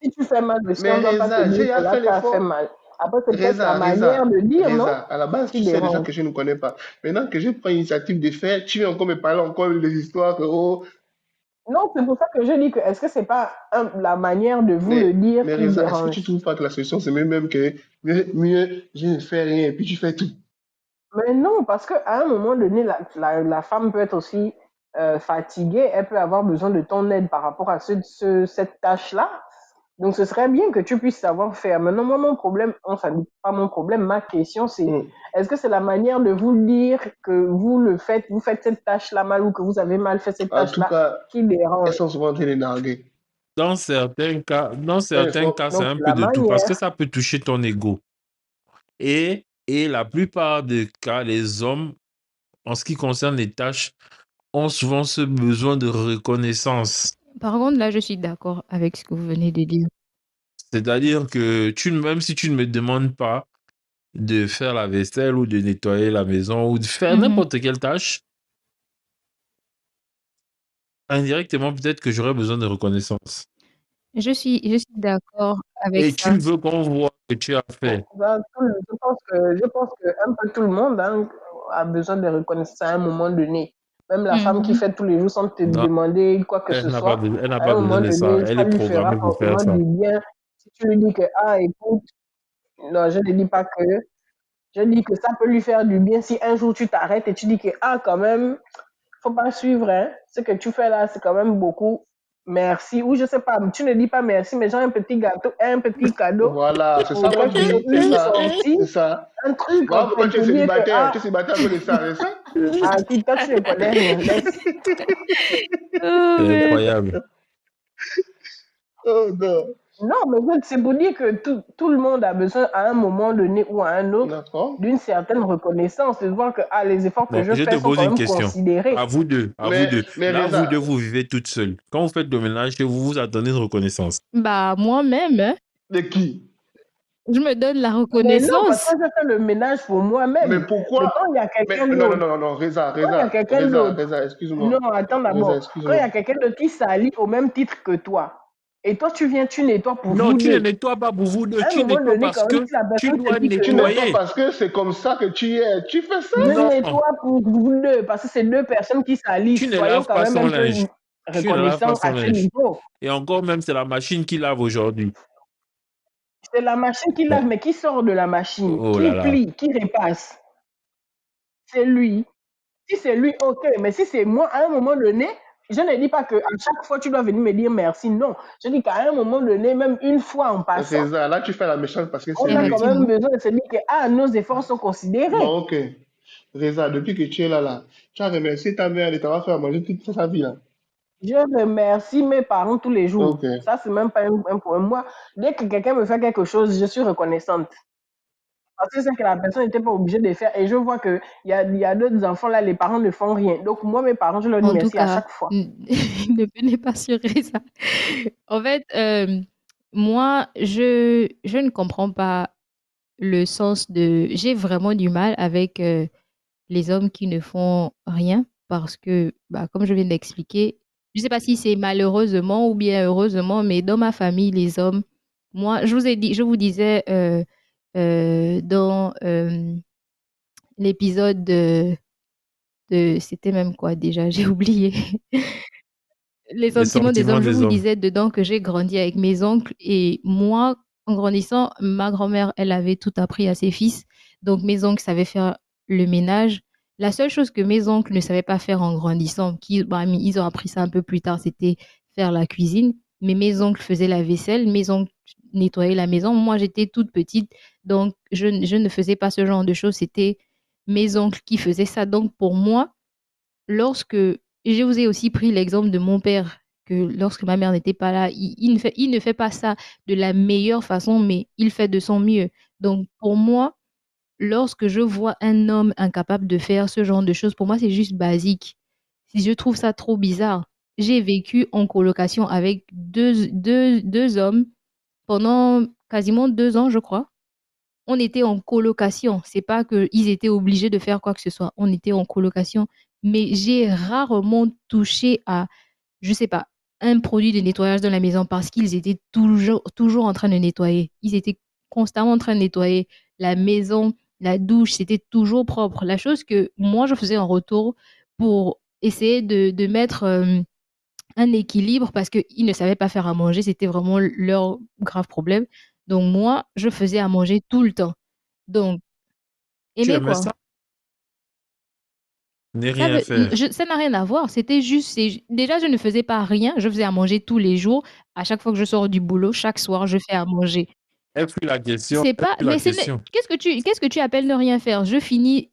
si tu fais mal dessus, on Mais ne doit pas te Reza, dire j'ai que déjà là, fait tu as fait l'effort. mal. Après, c'est peut-être ta manière Reza, de dire, non, à la base, qui tu sais déjà dérange. que je ne connais pas. Maintenant que je prends l'initiative de faire, tu viens encore me parler encore des histoires que, oh, Non, c'est pour ça que je dis que est-ce que c'est pas la manière de vous le dire mais qui Reza, est-ce que tu dérange? trouves pas que la solution, c'est même que mieux, je ne fais rien et puis tu fais tout. Mais non, parce qu'à un moment donné, la femme peut être aussi fatiguée, elle peut avoir besoin de ton aide par rapport à cette tâche-là. Donc, ce serait bien que tu puisses savoir faire. Maintenant, moi, mon problème, enfin, pas mon problème, ma question, c'est Mm. est-ce que c'est la manière de vous dire que vous faites cette tâche-là mal ou que vous avez mal fait cette En tout tâche-là cas, qui dérange? elles sont souvent en train de narguer. Dans certains cas, Elles sont, c'est Donc, un c'est peu la de tout parce que manière. ça peut toucher ton ego. Et la plupart des cas, les hommes, en ce qui concerne les tâches, ont souvent ce besoin de reconnaissance. Par contre, là, je suis d'accord avec ce que vous venez de dire. C'est-à-dire que même si tu ne me demandes pas de faire la vaisselle ou de nettoyer la maison ou de faire n'importe quelle tâche, indirectement, peut-être que j'aurais besoin de reconnaissance. Je suis d'accord avec Et ça. tu veux qu'on voit que tu as fait. Ben, je pense que un peu tout le monde hein, a besoin de reconnaissance à un moment donné. Même la femme qui Mhm. fait tous les jours sans te Non, demander quoi que ce soit, elle n'a à pas un besoin moment de ça. donné, Elle ça est lui fera programmée pour faire forcément ça. du bien. Si tu lui dis que, ah, écoute, non, je ne dis pas que, je dis que ça peut lui faire du bien si un jour tu t'arrêtes et tu dis que, ah, quand même, faut pas suivre, hein. Ce que tu fais là, c'est quand même beaucoup. Merci. Ou je sais pas, tu ne dis pas merci, mais genre un petit gâteau, un petit cadeau Voilà, c'est ça pour mon quelque chose, truc, c'est une ça, sortie, c'est ça. un truc en Voilà pourquoi fait pour dire que, ah, tu es célibataire à cause de ça, c'est ça? qui toi tu ne connais rien. Laisse. Oh, C'est mais incroyable. Oh non, Non, mais c'est pour dire que tout le monde a besoin à un moment donné ou à un autre d'accord. d'une certaine reconnaissance, de voir que ah, les efforts que Bon, je je te fais sont pose quand une même question. considérés. À vous deux, à vous deux. Mais Là, vous deux, Reza, vous vivez toutes seules. Quand vous faites le ménage, vous vous attendez une reconnaissance. bah, moi-même, hein, de qui? je me donne la Mais non, parce que reconnaissance. je fais le ménage pour Mais moi-même. Mais pourquoi? quand il y a Mais quelqu'un non, non, d'autre, non, non, non, quand il y a quelqu'un d'autre, Reza, excuse-moi. non, attends Reza, d'abord, quand il y excuse-moi. a quelqu'un d'autre qui s'allie au même titre que toi, et toi tu viens, tu nettoies pour Non, vous tu ne deux, nettoies pas pour vous deux. à un Tu moment nettoies donné, parce quand même, que si la tu personne te dois dit que Tu non, nettoies nettoyer. parce que c'est comme ça que tu es. Tu fais ça? je Non, nettoie pour vous deux, parce que c'est deux personnes qui s'allient. tu ne Soyons laves quand pas même son un peu linge. Tu ne laves pas reconnaissants son à ce linge. niveau. Et encore même, c'est la machine qui lave aujourd'hui. C'est la machine qui lave, Mais, mais qui sort de la machine, oh qui là là. plie, qui repasse. C'est lui. Si c'est lui, ok. Mais si c'est moi, à un moment donné, je ne dis pas que à chaque fois tu dois venir me dire merci. Non. Je dis qu'à un moment donné, même une fois en passant, Reza, là, tu fais la méchante parce que c'est on a quand lui. même Effectivement. besoin de se dire que ah, nos efforts sont considérés. Bon, ok. Reza, depuis que tu es là, tu as remercié ta mère de t'avoir fait à manger toute sa vie, là. Je remercie mes parents tous les jours. Ok. Ça, c'est même pas un problème. Moi, dès que quelqu'un me fait quelque chose, je suis reconnaissante. Parce que c'est que la personne n'était pas obligée de faire. Et je vois qu'il y a d'autres enfants là, les parents ne font rien. Donc, moi, mes parents, je leur dis En tout merci à cas, chaque fois. ne venez pas sur ça. En fait, moi, je ne comprends pas le sens de... J'ai vraiment du mal avec les hommes qui ne font rien parce que, bah, comme je viens d'expliquer, je ne sais pas si c'est malheureusement ou bien heureusement, mais dans ma famille, les hommes, moi, je vous disais dans l'épisode c'était même quoi déjà, j'ai oublié. Les Les sentiments des sentiments hommes, je des vous hommes. disais dedans que j'ai grandi avec mes oncles et moi, en grandissant, ma grand-mère, elle avait tout appris à ses fils. Donc mes oncles savaient faire le ménage, La seule chose que mes oncles ne savaient pas faire en grandissant, ils ont appris ça un peu plus tard, c'était faire la cuisine. Mais mes oncles faisaient la vaisselle, mes oncles nettoyaient la maison. Moi, j'étais toute petite, donc je ne faisais pas ce genre de choses. C'était mes oncles qui faisaient ça. Donc, pour moi, lorsque je vous ai aussi pris l'exemple de mon père, que lorsque ma mère n'était pas là, il ne fait pas ça de la meilleure façon, mais il fait de son mieux. Donc, pour moi, lorsque je vois un homme incapable de faire ce genre de choses, pour moi, c'est juste basique. Si je trouve ça trop bizarre, j'ai vécu en colocation avec deux hommes pendant quasiment 2 ans, je crois. On était en colocation. C'est pas qu'ils étaient obligés de faire quoi que ce soit. On était en colocation. Mais j'ai rarement touché à, je sais pas, un produit de nettoyage dans la maison parce qu'ils étaient toujours en train de nettoyer. Ils étaient constamment en train de nettoyer la maison, la douche, c'était toujours propre. La chose que moi, je faisais en retour pour essayer de mettre un équilibre parce qu'ils ne savaient pas faire à manger, c'était vraiment leur grave problème. Donc moi, je faisais à manger tout le temps. Donc, Tu aimer aimais quoi? ça? Ne rien faire. Ça n'a rien à voir. C'était juste, déjà, je ne faisais pas rien. Je faisais à manger tous les jours. À chaque fois que je sors du boulot, chaque soir, je fais à manger. Elle fut la question. C'est Elle pas, fut la mais question. qu'est-ce que tu appelles ne rien faire? Je finis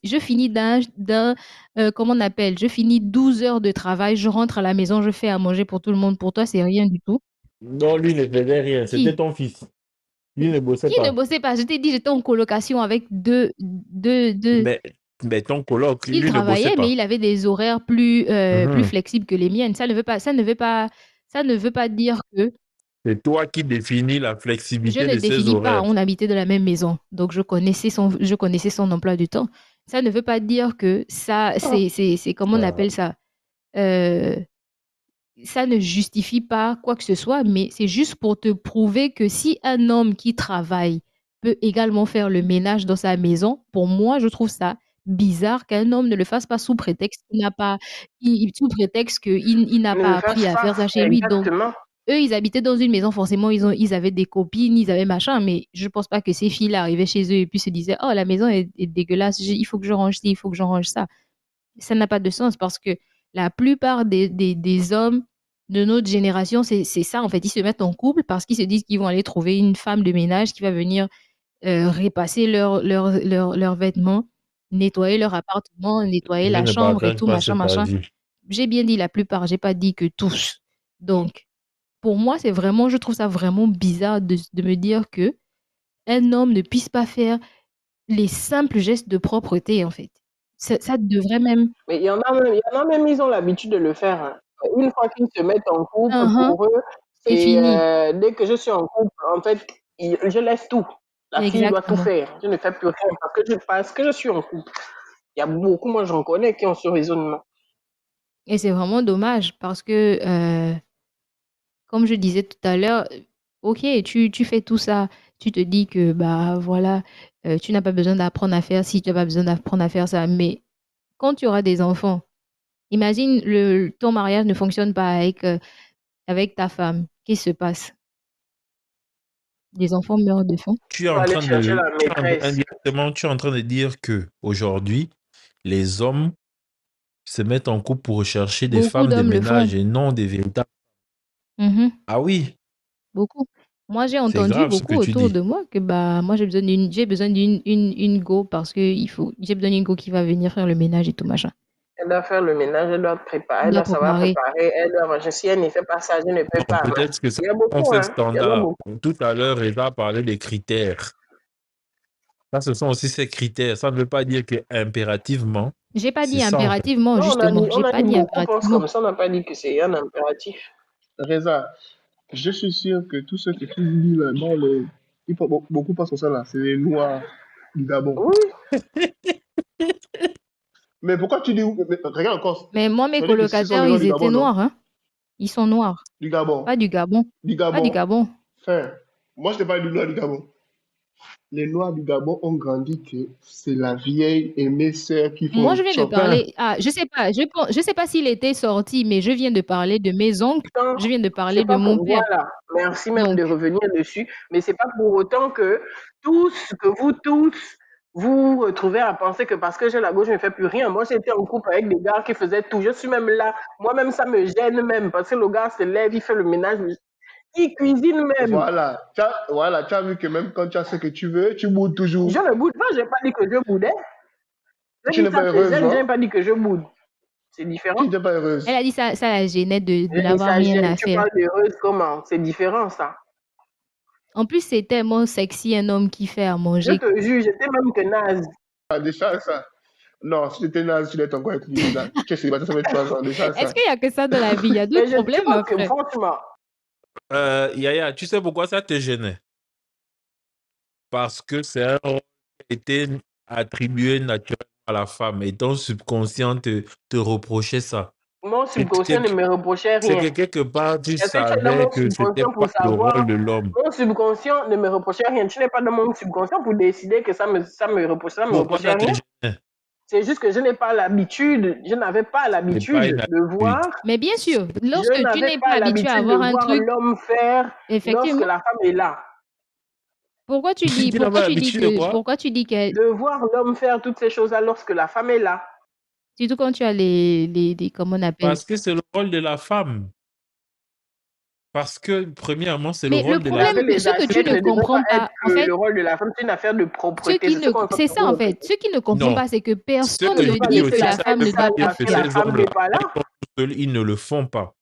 comment on appelle? Je finis 12 heures de travail. Je rentre à la maison, je fais à manger pour tout le monde. Pour toi, c'est rien du tout. Non, lui ne faisait rien. C'était Qui? ton fils. Lui ne bossait Qui ne pas. bossait pas? Je t'ai dit, j'étais en colocation avec deux. Mais, mais ton coloc, Il lui ne bossait travaillait, mais pas. il avait des horaires plus Mhm. flexibles que les miennes. Ça ne veut pas dire que C'est toi qui définis la je flexibilité ne de ses définis pas. horaires. On habitait dans la même maison, donc je connaissais son emploi du temps. Ça ne veut pas dire que ça, Ah. c'est comment on Ah. appelle ça? Euh, Ça ne justifie pas quoi que ce soit, mais c'est juste pour te prouver que si un homme qui travaille peut également faire le ménage dans sa maison, pour moi, je trouve ça bizarre qu'un homme ne le fasse pas sous prétexte qu'il n'a Ne le pas appris fasse à pas, faire ça chez lui. Donc, exactement. eux, ils habitaient dans une maison, forcément, ils avaient des copines, ils avaient machin, mais je pense pas que ces filles-là arrivaient chez eux et puis se disaient, oh, la maison est dégueulasse, il faut que je range ci, il faut que je range ça. Ça n'a pas de sens parce que la plupart des hommes de notre génération, c'est ça, en fait. Ils se mettent en couple parce qu'ils se disent qu'ils vont aller trouver une femme de ménage qui va venir repasser leurs vêtements, nettoyer leur appartement, nettoyer Je la ne chambre et partage tout, pas machin, cet machin. avis. J'ai bien dit la plupart, j'ai pas dit que tous. Donc, pour moi, je trouve ça vraiment bizarre de me dire que un homme ne puisse pas faire les simples gestes de propreté, en fait. Ça devrait même. Mais il y en a même, ils ont l'habitude de le faire, hein. Une fois qu'ils se mettent en couple, Uhum, pour eux, c'est c'est fini. dès que je suis en couple, en fait, je laisse tout. La fille doit tout Exactement. faire. Je ne fais plus rien parce que je suis en couple. Il y a beaucoup, moi j'en connais, qui ont ce raisonnement. Et c'est vraiment dommage parce que, comme je disais tout à l'heure, ok, tu fais tout ça, tu te dis que, bah voilà, tu n'as pas besoin d'apprendre à faire ci, tu n'as pas besoin d'apprendre à faire ça. Mais quand tu auras des enfants, imagine ton mariage ne fonctionne pas avec ta femme. Qu'est-ce qui se passe? Les enfants meurent de faim. Tu es Pour en aller train chercher de, la maîtresse. indirectement, tu es en train de dire que aujourd'hui, les hommes se mettent en couple pour rechercher des Beaucoup femmes de d'hommes le font. ménage et non des véritables. Mhm, Ah oui, beaucoup. Moi, j'ai c'est entendu grave ce que beaucoup tu autour dis. de moi que bah moi j'ai besoin d'une go parce que j'ai besoin d'une go qui va venir faire le ménage et tout machin. Elle doit faire le ménage, elle doit préparer, Elle elle doit doit savoir préparer. préparer, elle doit ranger. Si elle ne fait pas ça, je ne peux Bon, pas. peut-être que ça Il y a beaucoup, c'est hein. Il y en a standard. beaucoup. Tout à l'heure, Eva parlait des critères. Ça, ce sont aussi ces critères. Ça ne veut pas dire que impérativement, J'ai pas c'est dit ça en fait. impérativement, Non, on a justement. dit, J'ai on a pas dit dit beaucoup pensent impérativement. comme ça, on n'a pas dit que c'est un impératif. Reza, je suis sûr que tous ceux que tu lis là, dans le. Beaucoup pensent comme ça là, c'est les Noirs du Gabon. Oui, Mais pourquoi tu dis. Regarde encore. Mais moi, mes Ça veut dire que ce sont colocataires, les gens ils du étaient Gabon, non? noirs, hein. Ils sont noirs. Du Pas Gabon. du Gabon. Du Pas du Gabon. Gabon. Enfin, moi je te parle du Noir du Gabon. Les Noirs du Gabon ont grandi que c'est la vieille et mes sœurs qui font Moi, le je viens de chopin. parler. Ah, je sais pas. Je sais pas s'il était sorti, mais je viens de parler de mes oncles. non, Je viens de c'est parler de pas mon pour. père. Voilà, merci même Donc, de revenir dessus, mais c'est pas pour autant que tous, que vous tous, vous vous retrouvez à penser que parce que j'ai la gauche, je ne fais plus rien. Moi, j'étais en couple avec des gars qui faisaient tout. Je suis même là. Moi-même, ça me gêne même parce que le gars se lève, il fait le ménage, il cuisine même. Voilà. Tu as vu que même quand tu as ce que tu veux, tu boudes toujours. Je ne boude pas, je n'ai pas dit que je boudais. Je Tu dis n'es ça pas te heureuse, gêne, je n'ai non? pas dit que je boude. C'est différent. Tu n'es pas heureuse. Elle a dit ça la gênait de Et n'avoir ça rien gêne. à Tu faire. parles d'heureuse comment? C'est différent, ça. En plus, c'est tellement sexy un homme qui fait à Je manger. te jure, j'étais même que naze. Ah, déjà ça. Non, si tu étais naze, tu l'es encore avec lui. Là. Tu es célibataire, ça fait 3 ans. Déjà Est-ce ça. qu'il y a que ça dans la vie? Il y a Mais d'autres tu problèmes, vois mon que frère. franchement, Yaya, tu sais pourquoi ça te gênait? Parce que c'est un rôle qui a été attribué naturellement à la femme et ton subconscient te reprochait ça. mon subconscient ne me reprochait C'est que rien. quelque part, tu Est-ce que tu es dans savais mon que c'était subconscient pas pour le savoir? rôle de l'homme. Mon subconscient ne me reprochait rien. Tu n'es pas dans mon subconscient pour décider que ça me Pourquoi reprochait ça te rien. gênait? C'est juste que je n'ai pas l'habitude, je n'avais pas C'est pas l'habitude une de habitude. voir, Mais bien sûr, je lorsque tu n'avais n'es pas pas habitué à l'habitude de avoir un voir truc, l'homme faire lorsque effectivement, la femme est là. pourquoi tu dis, Tu n'as pas l'habitude de quoi? pourquoi tu dis que, De voir l'homme faire toutes ces choses-là lorsque la femme est là. surtout quand tu as les comment on appelle. Parce que c'est le rôle de la femme. Parce que, premièrement, c'est le Mais le rôle de la problème, Laver les ce que tu assiettes ne ne devrait comprends pas être pas, en fait, le rôle de la femme, c'est une affaire de ceux propreté. qui ne, c'est ça en fait, ceux qui ne comprennent Non. pas, c'est que Ce personne que ne je Tu vas dit dis que laisser aussi, la la ça femme ne tête ne veut pas doit sale pas dire parce que que la faire. ces femme hommes-là, n'est pas là. ils ne le font pas.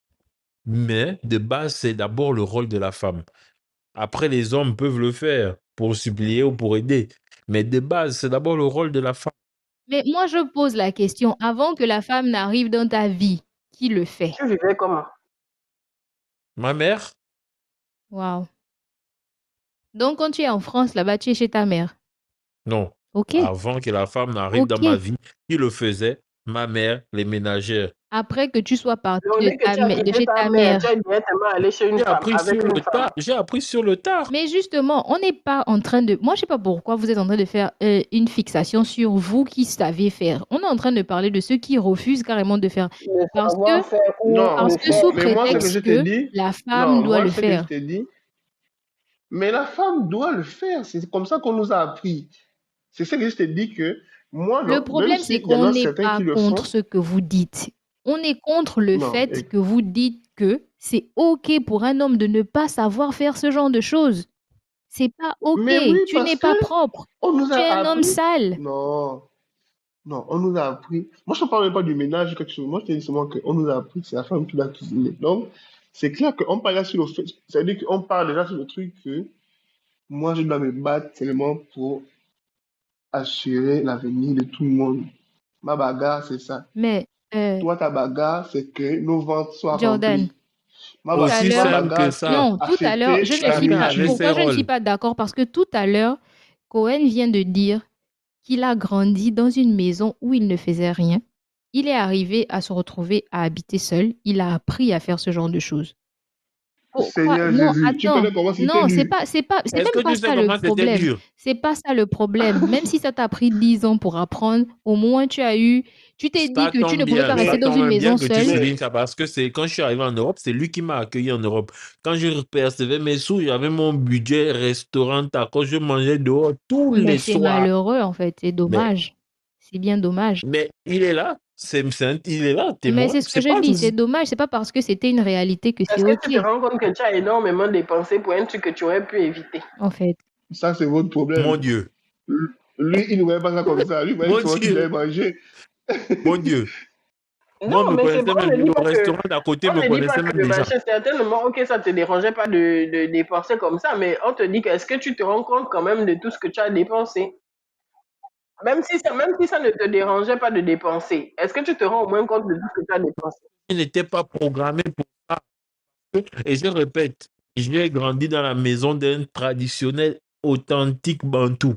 Mais de base, c'est d'abord le rôle de la femme. Après, les hommes peuvent le faire pour supplier ou pour aider. Mais de base, c'est d'abord le rôle de la femme. Mais moi, je pose la question, avant que la femme n'arrive dans ta vie, qui le fait? Tu vivais comment? Ma mère, Waouh. Donc, quand tu es en France, là-bas, tu es chez ta mère. non. OK. Avant que la femme n'arrive dans OK. ma vie, qui le faisait? Ma mère, les ménagères. Après que tu sois parti Donc, de, dès que tu as de quitté chez ta ta mère, mère. tu es directement allé chez une J'ai femme, appris avec sur une le femme. tard. J'ai appris sur le tard. Mais justement, on n'est pas en train de... Moi, je sais pas pourquoi vous êtes en train de faire une fixation sur vous qui savez faire. On est en train de parler de ceux qui refusent carrément de faire. Ne Parce savoir que, faire ou Non, parce ne que faire. sous mais moi, ce que je prétexte te que dis, la femme non, doit moi, le ce que je faire. te dis, mais la femme doit le faire. C'est comme ça qu'on nous a appris. C'est ce que je te dis que moi, Le non, même problème, c'est s'il y en qu'on a n'est certains pas qui le contre font, ce que vous dites. On est contre le non. fait que vous dites que c'est OK pour un homme de ne pas savoir faire ce genre de choses. C'est pas OK. Mais oui, Tu parce n'es que pas propre. on nous Tu a es un homme appris. sale. Non, non, on nous a appris. Moi, je ne parle même pas du ménage ou quelque chose. Moi, je te dis seulement qu'on nous a appris que c'est la femme qui doit cuisiner. Donc, c'est clair qu'on parle là sur le fait. C'est-à-dire qu'on parle déjà sur le truc que moi, je dois me battre seulement pour assurer l'avenir de tout le monde. Ma bagarre, c'est ça. Mais, Toi, ta bagarre, c'est que nos ventres soient Jordan, remplis. tout à Aussi l'heure, simple que Bagarre, c'est ça. non, tout à l'heure, accepter je ne la suis Chacun pas. avait ses Pourquoi je ne suis rôles. pas d'accord? Parce que tout à l'heure, Cohen vient de dire qu'il a grandi dans une maison où il ne faisait rien. Il est arrivé à se retrouver à habiter seul. Il a appris à faire ce genre de choses. Pourquoi? Seigneur Non, Jésus. Tu attends. connais comment c'était Non, c'est dur. pas, c'est Est-ce même que pas tu sais ça le comment c'était problème. dur? C'est pas ça le problème. Même si ça t'a pris 10 ans pour apprendre, au moins tu t'es dit Ça que tu ne tombe pouvais pas bien, ça rester dans tombe une bien maison que tu seule. Mais soulignes ça parce que c'est quand je suis arrivé en Europe, c'est lui qui m'a accueilli en Europe. Quand je percevais mes sous, j'avais mon budget restaurant, tacos, je mangeais dehors tous Mais les c'est soirs. malheureux en fait. C'est Mais, dommage. C'est bien dommage. mais il est là, il est là, Mais témoin. c'est ce que C'est je pas dis. C'est dommage. C'est pas parce que c'était une réalité que Est-ce c'est que tu te OK, rends compte que tu as énormément dépensé pour un truc que tu aurais pu éviter? en fait. ça, c'est votre mon problème. Dieu, Lui, il ne voyait pas ça comme ça. Lui, il voyait mon seulement qu'il devait Dieu, manger. mon Dieu. Moi, Non, me mais c'est connaissait bon, on même, ne dit le pas que, restaurant d'à côté on me ne dit pas connaissait que même le déjà. machin, certainement, ok, ça te dérangeait pas de dépenser comme ça, mais on te dit que est-ce que tu te rends compte quand même de tout ce que tu as dépensé? Même si ça ne te dérangeait pas de dépenser, est-ce que tu te rends au moins compte de tout ce que tu as dépensé? Je n'étais pas programmé pour ça. Et je répète, j'ai grandi dans la maison d'un traditionnel authentique bantou.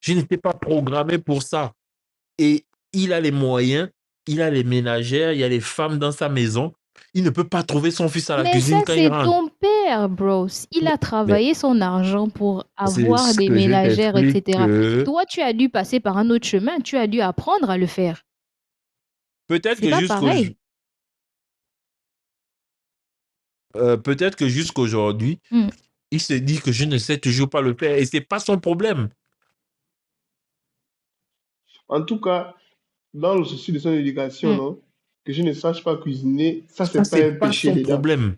Je n'étais pas programmé pour ça. Et il a les moyens, il a les ménagères, il y a les femmes dans sa maison. Il ne peut pas trouver son fils à la Mais cuisine ça, quand il c'est rentre. ton père, bros. Il a Mais travaillé son argent pour c'est avoir ce des que je ménagères, t'explique etc. que Toi, tu as dû passer par un autre chemin. Tu as dû apprendre à le faire. peut-être C'est que pas jusqu'au pareil. peut-être que jusqu'aujourd'hui, Hmm. il se dit que je ne sais toujours pas le faire et c'est pas son problème. En tout cas, dans le souci de son éducation, Hmm. non, que je ne sache pas cuisiner, ça, Ça, c'est pas un c'est pas péché son dedans. problème.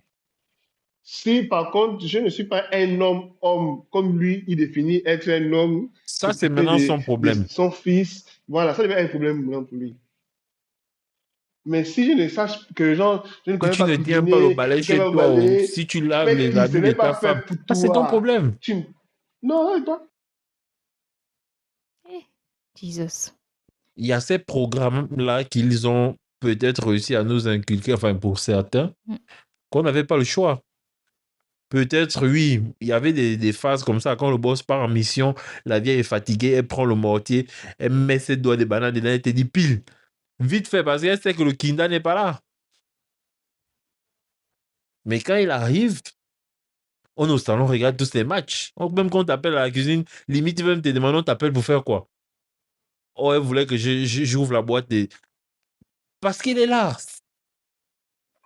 Si par contre, je ne suis pas un homme, comme lui, il définit être un homme, Ça, c'est s'occuper maintenant son de problème. son fils, voilà, ça devient un problème maintenant pour lui. Mais si je ne sache que genre, je ne Si connais tu pas ne tiens pas le cuisiner, balai quelqu'un chez va me toi, ou balayer, si tu laves les mec, ce habits de n'est ta pas femme, fait pour ça, c'est ton toi. problème. Non, et toi? Eh, Jesus. Il y a ces programmes-là qu'ils ont peut-être réussi à nous inculquer, enfin pour certains, Hmm. qu'on n'avait pas le choix. Peut-être, oui, il y avait des phases comme ça. Quand le boss part en mission, la vieille est fatiguée, elle prend le mortier, elle met ses doigts de banane dedans, elle te dit pile. Vite fait, parce qu'elle sait que le Kinda n'est pas là. Mais quand il arrive, on est au salon, on regarde tous les matchs. Donc, même quand on t'appelle à la cuisine, limite, il va même te demander, on t'appelle pour faire quoi? Oh, elle voulait que j'ouvre la boîte. Parce qu'il est là.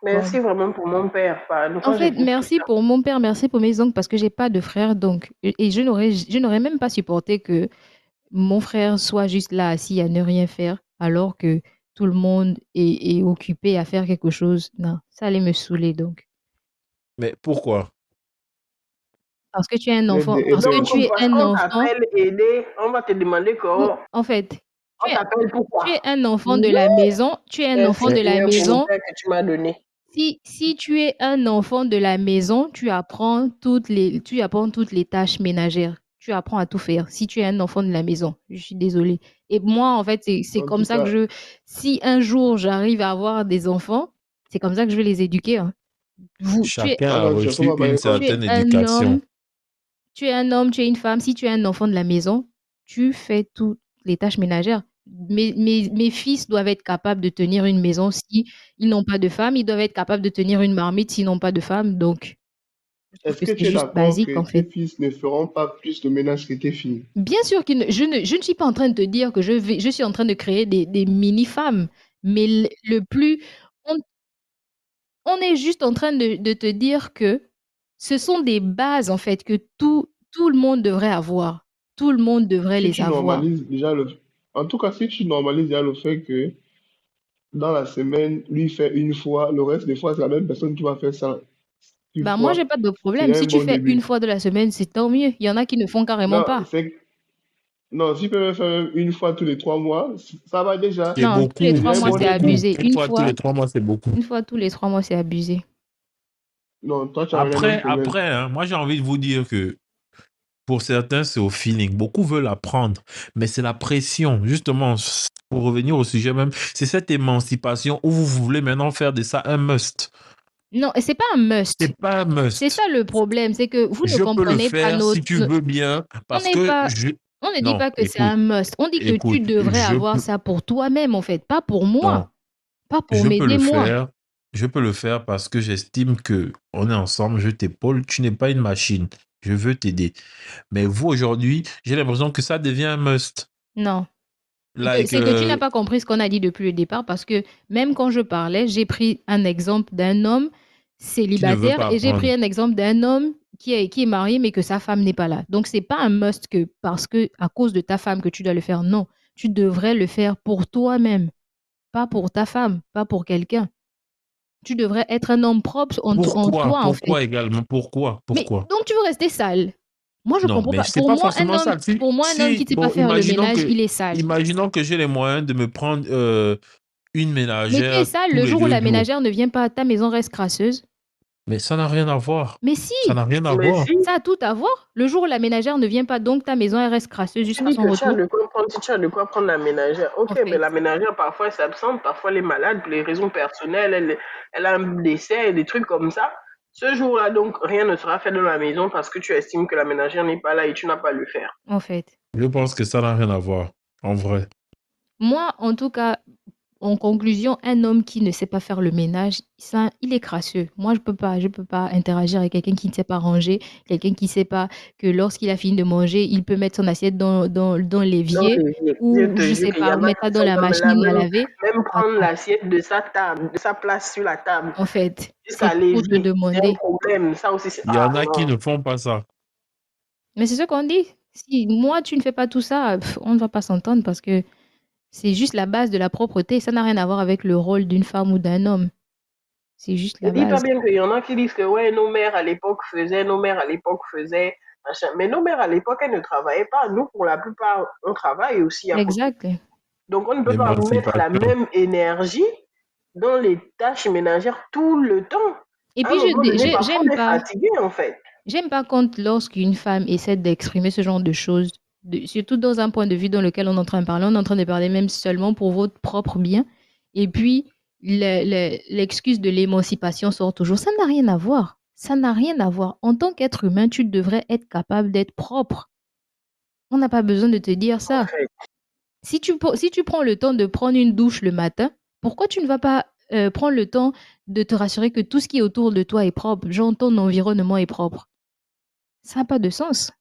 Merci Bon. vraiment pour mon père. Pardon, En quand fait, j'écoute tout merci ça. pour mon père, merci pour mes oncles, parce que j'ai pas de frère, donc, et je n'aurais même pas supporté que mon frère soit juste là assis à ne rien faire, alors que tout le monde est occupé à faire quelque chose. Non, ça allait me saouler, donc. Mais pourquoi? Parce que tu es un enfant, L'aide parce que aidée. Donc, tu es parce un qu'on enfant, t'appelle aider, on va te demander qu'on en fait, tu es, t'appelle tu es pourquoi? un enfant de Oui, la maison, tu es un enfant merci de Mais la Seigneur pour le maison. père que tu m'as donné. Si tu es un enfant de la maison, tu apprends toutes les tâches ménagères. Tu apprends à tout faire. Si tu es un enfant de la maison, je suis désolée. Et moi, en fait, c'est En comme tout ça que cas, si un jour j'arrive à avoir des enfants, c'est comme ça que je vais les éduquer, hein. chacun ah a non, tu vas reçu pas une parler Tu comme es certaine un éducation. homme, tu es un homme, tu es une femme. Si tu es un enfant de la maison, tu fais toutes les tâches ménagères. Mes fils doivent être capables de tenir une maison si ils n'ont pas de femme. Ils doivent être capables de tenir une marmite s'ils n'ont pas de femme. Donc, je trouve Est-ce que que c'est tu es juste d'accord basique, que en tes fait. fils ne feront pas plus de ménage que tes filles? Bien sûr que je ne suis pas en train de te dire que je suis en train de créer des mini-femmes, mais le plus, on, on est juste en train de te dire que ce sont des bases, en fait, que tout le monde devrait avoir. Tout le monde devrait Si les tu avoir. normalises déjà le... En tout cas, si tu normalises déjà le fait que dans la semaine, lui fait une fois, le reste des fois, c'est la même personne qui va faire ça une Bah, moi, j'ai fois, pas de c'est problème. déjà Si un tu bon fais une début. fois de la semaine, c'est tant mieux. Il y en a qui ne font carrément Non, pas. c'est... Non, s'il peut faire même une fois tous les 3 mois, ça va déjà. C'est Non, tous les beaucoup, C'est trois déjà un mois, c'est bon c'est début. beaucoup. abusé. Une fois tous les 3 mois, c'est beaucoup. Une fois tous les 3 mois, c'est abusé. Non, toi, tu as un autre problème. Après, hein, moi j'ai envie de vous dire que pour certains, c'est au feeling. Beaucoup veulent apprendre, mais c'est la pression. Justement, pour revenir au sujet même, c'est cette émancipation où vous voulez maintenant faire de ça un must. Non, et c'est pas un must. C'est pas un C'est ça must. le problème, c'est que vous ne Je peux le comprenez pas faire si tu veux bien, on parce n'est que pas, je... on ne dit Non, pas que c'est écoute, un must. On dit que tu écoute, devrais avoir ça pour toi-même, en fait, pas pour non, moi, pas pour je peux m'aider le moi. faire. Je peux le faire parce que j'estime que on est ensemble, je t'épaule, tu n'es pas une machine. Je veux t'aider. Mais vous, aujourd'hui, j'ai l'impression que ça devient un must. Non. Like, C'est que tu n'as pas compris ce qu'on a dit depuis le départ parce que même quand je parlais, j'ai pris un exemple d'un homme qui ne veut célibataire pas et j'ai apprendre. pris un exemple d'un homme qui est marié mais que sa femme n'est pas là. Donc, c'est pas un must que parce que à cause de ta femme que tu dois le faire. Non, tu devrais le faire pour toi-même, pas pour ta femme, pas pour quelqu'un. Tu devrais être un homme propre en Pourquoi? toi, en fait. Pourquoi également? Pourquoi? Mais Pourquoi? donc, tu veux rester sale? Moi, je Non, comprends mais pas. c'est pas forcément ça. Pour moi, un homme qui ne sait pas Bon, faire le ménage, il est sale. imaginons que j'ai les moyens de me prendre une Mais tu es ménagère sale tous le les jour où 2 la jours. ménagère ne vient pas, ta maison reste crasseuse. Mais ça n'a rien à voir. Mais Ça si, n'a rien à Mais voir. si, ça a tout à voir. Le jour où la ménagère ne vient pas, donc ta maison elle reste crasseuse tu jusqu'à dis son que tu as retour. de quoi prendre, si tu as de quoi prendre la ménagère. En Ok, mais fait, la ménagère, parfois, elle s'absente, parfois, elle est malade pour les raisons personnelles, elle a un décès, des trucs comme ça. Ce jour-là, donc, rien ne sera fait dans la maison parce que tu estimes que la ménagère n'est pas là et tu n'as pas à le faire. en fait. Je pense que ça n'a rien à voir. En vrai. Moi, en tout cas, en conclusion, un homme qui ne sait pas faire le ménage, ça, il est crasseux. Moi, je peux pas interagir avec quelqu'un qui ne sait pas ranger, quelqu'un qui ne sait pas que lorsqu'il a fini de manger, il peut mettre son assiette dans Donc, l'évier je ou, te je jure sais qu'il y pas, en a mettre ça qui dans sont la comme là, machine à laver. même prendre Attends, l'assiette de sa table, de sa place sur la table, en fait, jusqu'à c'est trop te l'évier. C'est un demander. problème. Ça aussi, c'est... Il y Ah en a qui non. ne font pas ça. Mais c'est ce qu'on dit. Si moi, tu ne fais pas tout ça, on ne va pas s'entendre parce que C'est juste la base de la propreté. Ça n'a rien à voir avec le rôle d'une femme ou d'un homme. C'est juste Ne la dis pas base. bien qu'il y en a qui disent que ouais, nos mères à l'époque faisaient, machin. Mais nos mères à l'époque, elles ne travaillaient pas. Nous, pour la plupart, on travaille aussi à côté. Exact. Donc, on ne peut pas mettre la L'émancipation. même énergie dans les tâches ménagères tout le temps. Et À puis, un moment donné, parfois, j'aime on est pas. fatigué, en fait. J'aime pas quand lorsqu'une femme essaie d'exprimer ce genre de choses, surtout dans un point de vue dans lequel on est en train de parler, on est en train de parler même seulement pour votre propre bien. Et puis, l'excuse de l'émancipation sort toujours. Ça n'a rien à voir. Ça n'a rien à voir. En tant qu'être humain, tu devrais être capable d'être propre. On n'a pas besoin de te dire En ça. fait. Si tu prends le temps de prendre une douche le matin, pourquoi tu ne vas pas prendre le temps de te rassurer que tout ce qui est autour de toi est propre, genre ton environnement est propre? Ça n'a pas de sens.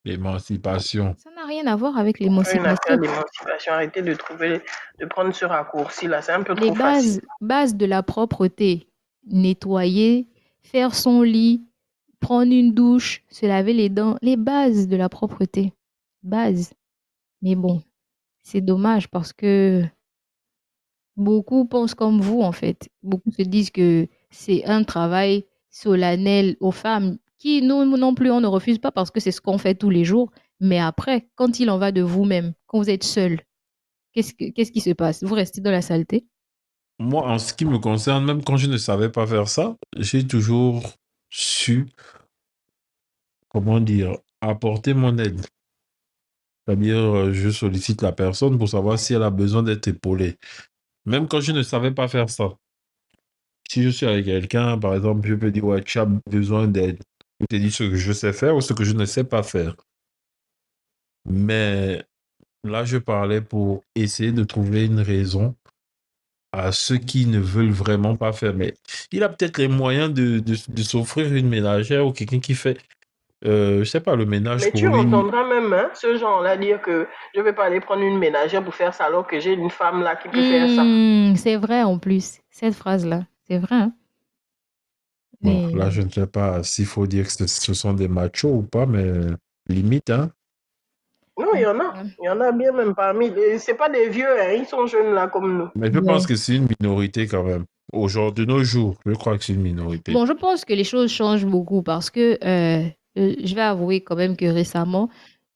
L'émancipation. Ça n'a rien à voir avec Une affaire l'émancipation. d'émancipation. Arrêtez de prendre ce raccourci-là. C'est un peu Les trop facile. bases de la propreté, nettoyer, faire son lit, prendre une douche, se laver les dents, les bases de la propreté. Bases. Mais bon, c'est dommage parce que beaucoup pensent comme vous, en fait. Beaucoup se disent que c'est un travail solennel aux femmes qui, nous non plus, on ne refuse pas parce que c'est ce qu'on fait tous les jours. Mais après, quand il en va de vous-même, quand vous êtes seul, qu'est-ce qui se passe? Vous restez dans la saleté? Moi, en ce qui me concerne, même quand je ne savais pas faire ça, j'ai toujours su, comment dire, apporter mon aide. C'est-à-dire, je sollicite la personne pour savoir si elle a besoin d'être épaulée. Même quand je ne savais pas faire ça. Si je suis avec quelqu'un, par exemple, je peux dire, ouais, tu as besoin d'aide. Je te dis ce que je sais faire ou ce que je ne sais pas faire. Mais là, je parlais pour essayer de trouver une raison à ceux qui ne veulent vraiment pas faire. Mais il a peut-être les moyens de s'offrir une ménagère ou quelqu'un qui fait, je sais pas, le ménage Mais tu pour lui. entendras même ce genre-là dire que je ne vais pas aller prendre une ménagère pour faire ça alors que j'ai une femme là qui peut faire ça. C'est vrai en plus, cette phrase-là. C'est vrai, hein? Bon, là, Mais je ne sais pas s'il faut dire que ce sont des machos ou pas, mais limite, hein. Non, il y en a. Il y en a bien même parmi. C'est pas des vieux, hein, ils sont jeunes là comme nous. Mais je pense ouais. que c'est une minorité quand même. De nos jours, je crois que c'est une minorité. Bon, je pense que les choses changent beaucoup parce que je vais avouer quand même que récemment,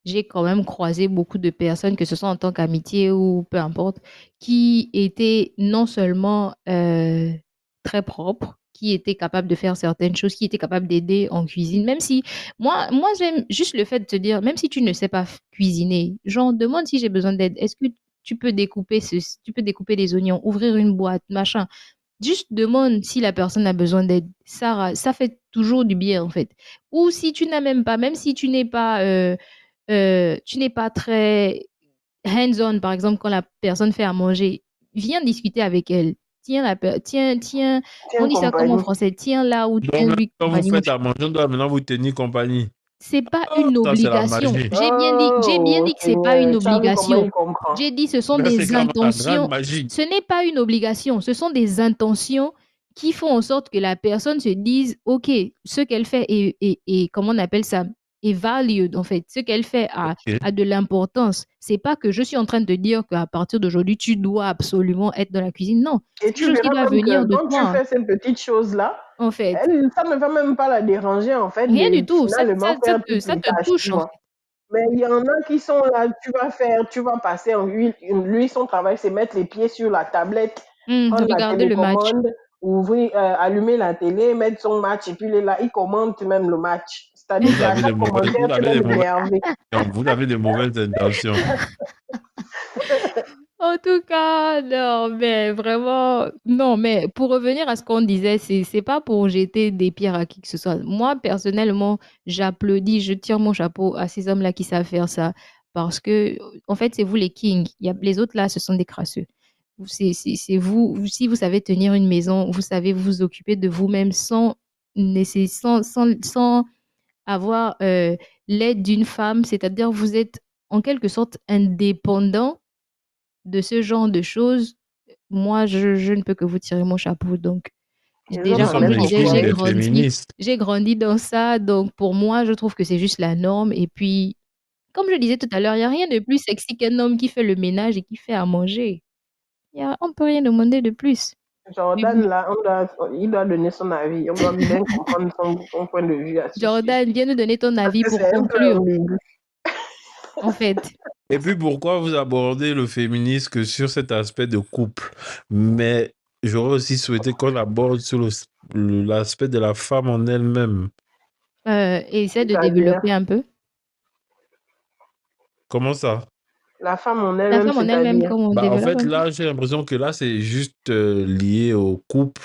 j'ai quand même croisé beaucoup de personnes, que ce soit en tant qu'amitié ou peu importe, qui étaient non seulement très propres, qui étaient capables de faire certaines choses, qui étaient capables d'aider en cuisine. Même si, moi j'aime juste le fait de te dire, même si tu ne sais pas cuisiner, genre, demande si j'ai besoin d'aide. Est-ce que tu peux découper des oignons, ouvrir une boîte, machin. Juste demande si la personne a besoin d'aide. Ça fait toujours du bien, en fait. Ou si tu n'as même pas, même si tu n'es pas très hands-on, par exemple, quand la personne fait à manger, viens discuter avec elle. Tiens, on Tiens, dit ça comme en compagnie. français, tiens là ou Donc, tiens lui, quand vous compagnie, mon faites à chapeau. manger, on doit maintenant vous tenir compagnie. C'est pas Oh, une ça, c'est la obligation. magie. J'ai bien Oh, dit que c'est pas une Seigneur, tu as vu comment obligation. il comprend. J'ai dit ce sont Là, c'est des quand même la grande intentions. magie. Ce n'est pas une obligation. Ce sont des intentions qui font en sorte que la personne se dise, OK, ce qu'elle fait est, comment on appelle ça, est valued, en fait. Ce qu'elle fait Ok. a de l'importance. C'est pas que je suis en train de te dire qu'à partir d'aujourd'hui, tu dois absolument être dans la cuisine. Non, Et c'est quelque tu chose qui verras doit même venir que de quand tu toi, fais ces petites choses-là, en fait. ça ne va même pas la déranger en fait Rien du de tout. finalement faire toutes Ça les te tâches, touche, tu en vois. fait. Mais il y en a qui sont là, tu vas passer en huile. Lui, son travail, c'est mettre les pieds sur la tablette, prendre la Regarder le match. télécommande, ouvrir, allumer la télé, mettre son match, et puis il est là, il commente même le match. C'est-à-dire qu'à chaque commentaire, tu vas l'énerver. Vous avez de mauvaises intentions. En tout cas, non, mais vraiment, non, mais pour revenir à ce qu'on disait, c'est pas pour jeter des pierres à qui que ce soit. Moi, personnellement, j'applaudis, je tire mon chapeau à ces hommes-là qui savent faire ça parce que, en fait, c'est vous les kings. Les autres là, ce sont des crasseux. C'est vous, si vous savez tenir une maison, vous savez vous occuper de vous-même sans avoir l'aide d'une femme, c'est-à-dire vous êtes en quelque sorte indépendant de ce genre de choses. Moi, je ne peux que vous tirer mon chapeau. Donc, Les Nous hommes déjà, en comme sommes je mettent les beaucoup disais, en kings des effet. féministes. j'ai grandi dans ça. Donc, pour moi, je trouve que c'est juste la norme. Et puis, Comme je disais tout à l'heure, il n'y a rien de plus sexy qu'un homme qui fait le ménage et qui fait à manger. On ne peut rien demander de plus. Mais Jordan, bon, là, il doit donner son avis. On doit bien comprendre son point de vue à ce sujet. Jordan, viens nous donner ton Parce avis que pour c'est un peu conclure, ambigu. en fait. Et puis pourquoi vous abordez le féminisme que sur cet aspect de couple? Mais j'aurais aussi souhaité qu'on aborde sur l'aspect de la femme en elle-même. Essaie de C'est-à-dire, développer un peu. Comment ça? la femme en La elle-même, femme en elle-même, c'est-à-dire. comment on Bah, en développe fait, un peu. là, j'ai l'impression que là, c'est juste lié au couple.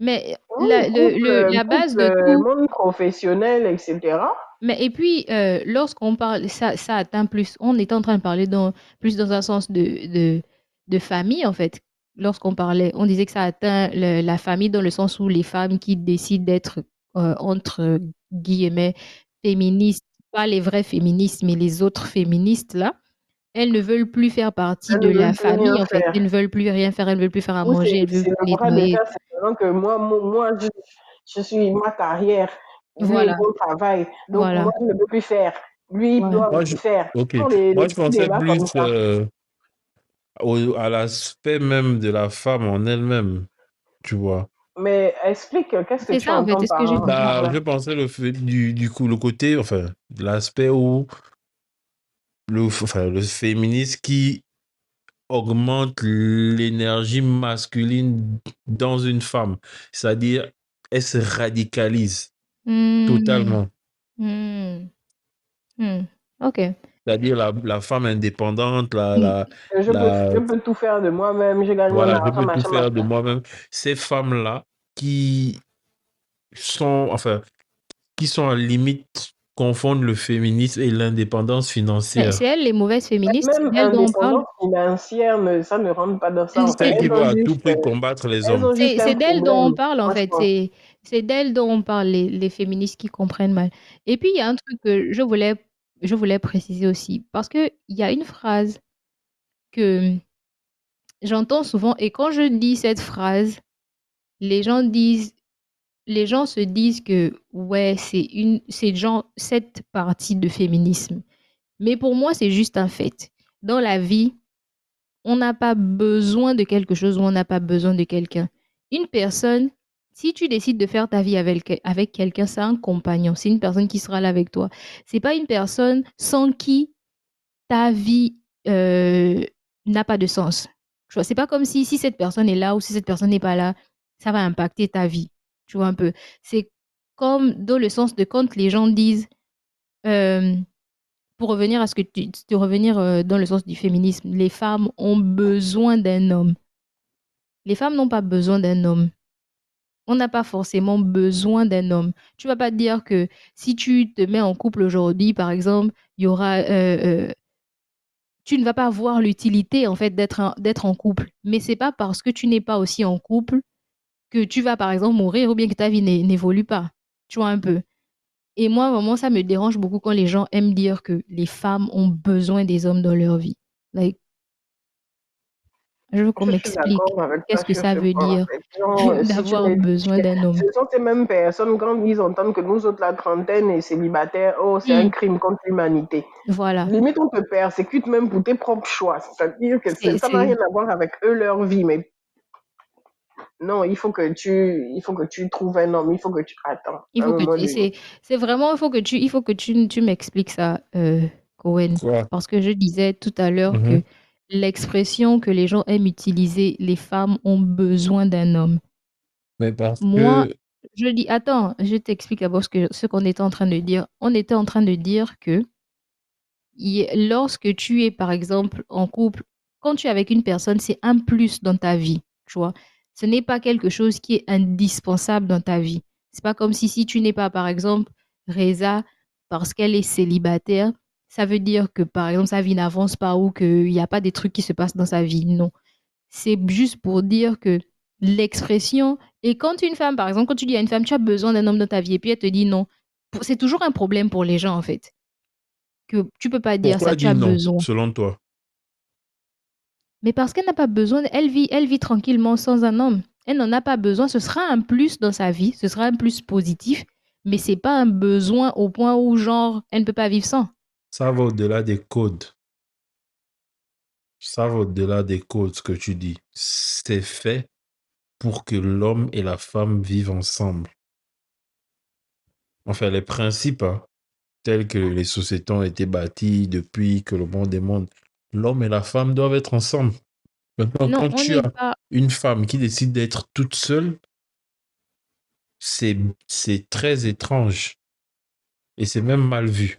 Mais Oui, la base de tout, monde professionnel, etc. mais et puis lorsqu'on parle, ça atteint plus, on était en train de parler plus dans un sens de famille en fait. Lorsqu'on parlait, on disait que ça atteint la famille dans le sens où les femmes qui décident d'être entre guillemets féministes, pas les vrais féministes, mais les autres féministes là, elles ne veulent plus faire partie Elles de ne la veulent plus rien famille en fait. faire. Elles ne veulent plus rien faire, elles ne veulent plus faire à Ou manger, elles veulent c'est plus le bras de nettoyer. fer, c'est vraiment que moi je suis ma carrière, lui est Voilà, mon travail. Donc, voilà, moi, je ne peux plus faire. Lui, il voilà. doit Moi, aussi faire. ok. Pour les Moi, je petits pensais débats comme plus ça. à l'aspect même de la femme en elle-même, tu vois. Mais explique, qu'est-ce que C'est tu ça en fait, entends c'est ce que je dis. Bah, par je là? pensais le fait du coup, le côté, enfin, l'aspect où le féministe qui augmente l'énergie masculine dans une femme. C'est-à-dire, elle se radicalise Hmm, totalement. hmm, hmm. Ok. C'est-à-dire la femme indépendante, Hmm. Je peux tout faire de moi-même, je gagne mon voilà, je argent, peux tout machin, faire de machin. moi-même. Ces femmes-là qui sont, enfin, qui sont à limite confondent le féminisme et l'indépendance Mais financière. c'est elles les mauvaises féministes, c'est Même d'elles dont on parle. indépendance financière, ça ne rentre pas dans ça, en fait. Celles qui Elles veulent ont à tout juste, prix combattre les elles hommes. ont juste C'est un d'elles dont on problème, parle en moi, je fait. pense. C'est d'elles dont on parle, les féministes qui comprennent mal. Et puis il y a un truc que je voulais préciser aussi, parce que il y a une phrase que j'entends souvent, et quand je dis cette phrase, les gens disent, les gens se disent que ouais, c'est genre cette partie de féminisme. Mais pour moi, c'est juste un fait. Dans la vie, on n'a pas besoin de quelque chose ou on n'a pas besoin de quelqu'un. Une personne, si tu décides de faire ta vie avec quelqu'un, c'est un compagnon, c'est une personne qui sera là avec toi. C'est pas une personne sans qui ta vie n'a pas de sens. Tu vois, c'est pas comme si cette personne est là ou si cette personne n'est pas là, ça va impacter ta vie. Tu vois un peu. C'est comme dans le sens de quand les gens disent euh, pour revenir à ce que de revenir dans le sens du féminisme, les femmes ont besoin d'un homme. Les femmes n'ont pas besoin d'un homme. On n'a pas forcément besoin d'un homme. Tu vas pas te dire que si tu te mets en couple aujourd'hui, par exemple, il y aura, tu ne vas pas voir l'utilité en fait d'être en couple. Mais c'est pas parce que tu n'es pas aussi en couple que tu vas par exemple mourir ou bien que ta vie n'évolue pas. Tu vois un peu. Et moi, vraiment, ça me dérange beaucoup quand les gens aiment dire que les femmes ont besoin des hommes dans leur vie. Like, je veux qu'on Je suis m'explique d'accord avec qu'est-ce toi que sur ça ce veut point, en dire fait. Genre, si tu d'avoir besoin d'un homme. ce sont ces mêmes personnes, quand ils entendent que nous autres, la trentaine et célibataires, oh, c'est un Hmm, crime contre l'humanité. voilà. Limite, on te persécute même pour tes propres choix. C'est-à-dire que C'est, ça n'a c'est, rien à voir avec eux, leur vie. Mais non, il faut que tu trouves un homme. Il faut que tu attends il à un faut que moment tu, donné. c'est vraiment, il faut que tu m'expliques ça, Cohen. Quoi? Parce que je disais tout à l'heure que Mhm. l'expression que les gens aiment utiliser, les femmes ont besoin d'un homme. Mais parce Moi, que, je dis, attends, je t'explique d'abord ce qu'on était en train de dire. On était en train de dire que lorsque tu es, par exemple, en couple, quand tu es avec une personne, c'est un plus dans ta vie, tu vois. Ce n'est pas quelque chose qui est indispensable dans ta vie. C'est pas comme si tu n'es pas, par exemple, Reza, parce qu'elle est célibataire, ça veut dire que, par exemple, sa vie n'avance pas ou qu'il n'y a pas des trucs qui se passent dans sa vie. Non. C'est juste pour dire que l'expression, et quand une femme, par exemple, quand tu dis à une femme, tu as besoin d'un homme dans ta vie, et puis elle te dit non, c'est toujours un problème pour les gens, en fait que tu peux pas dire ça, pourquoi tu as dire non, besoin. selon toi? Mais parce qu'elle n'a pas besoin, elle vit tranquillement sans un homme. Elle n'en a pas besoin. Ce sera un plus dans sa vie, ce sera un plus positif, mais c'est pas un besoin au point où genre elle ne peut pas vivre sans. Ça va au-delà des codes. Ça va au-delà des codes, ce que tu dis. C'est fait pour que l'homme et la femme vivent ensemble. Enfin, les principes, hein, tels que les sociétés ont été bâties depuis que le monde est monde, l'homme et la femme doivent être ensemble. Maintenant, Non, quand on tu n'est as pas. une femme qui décide d'être toute seule, c'est très étrange et c'est même mal vu.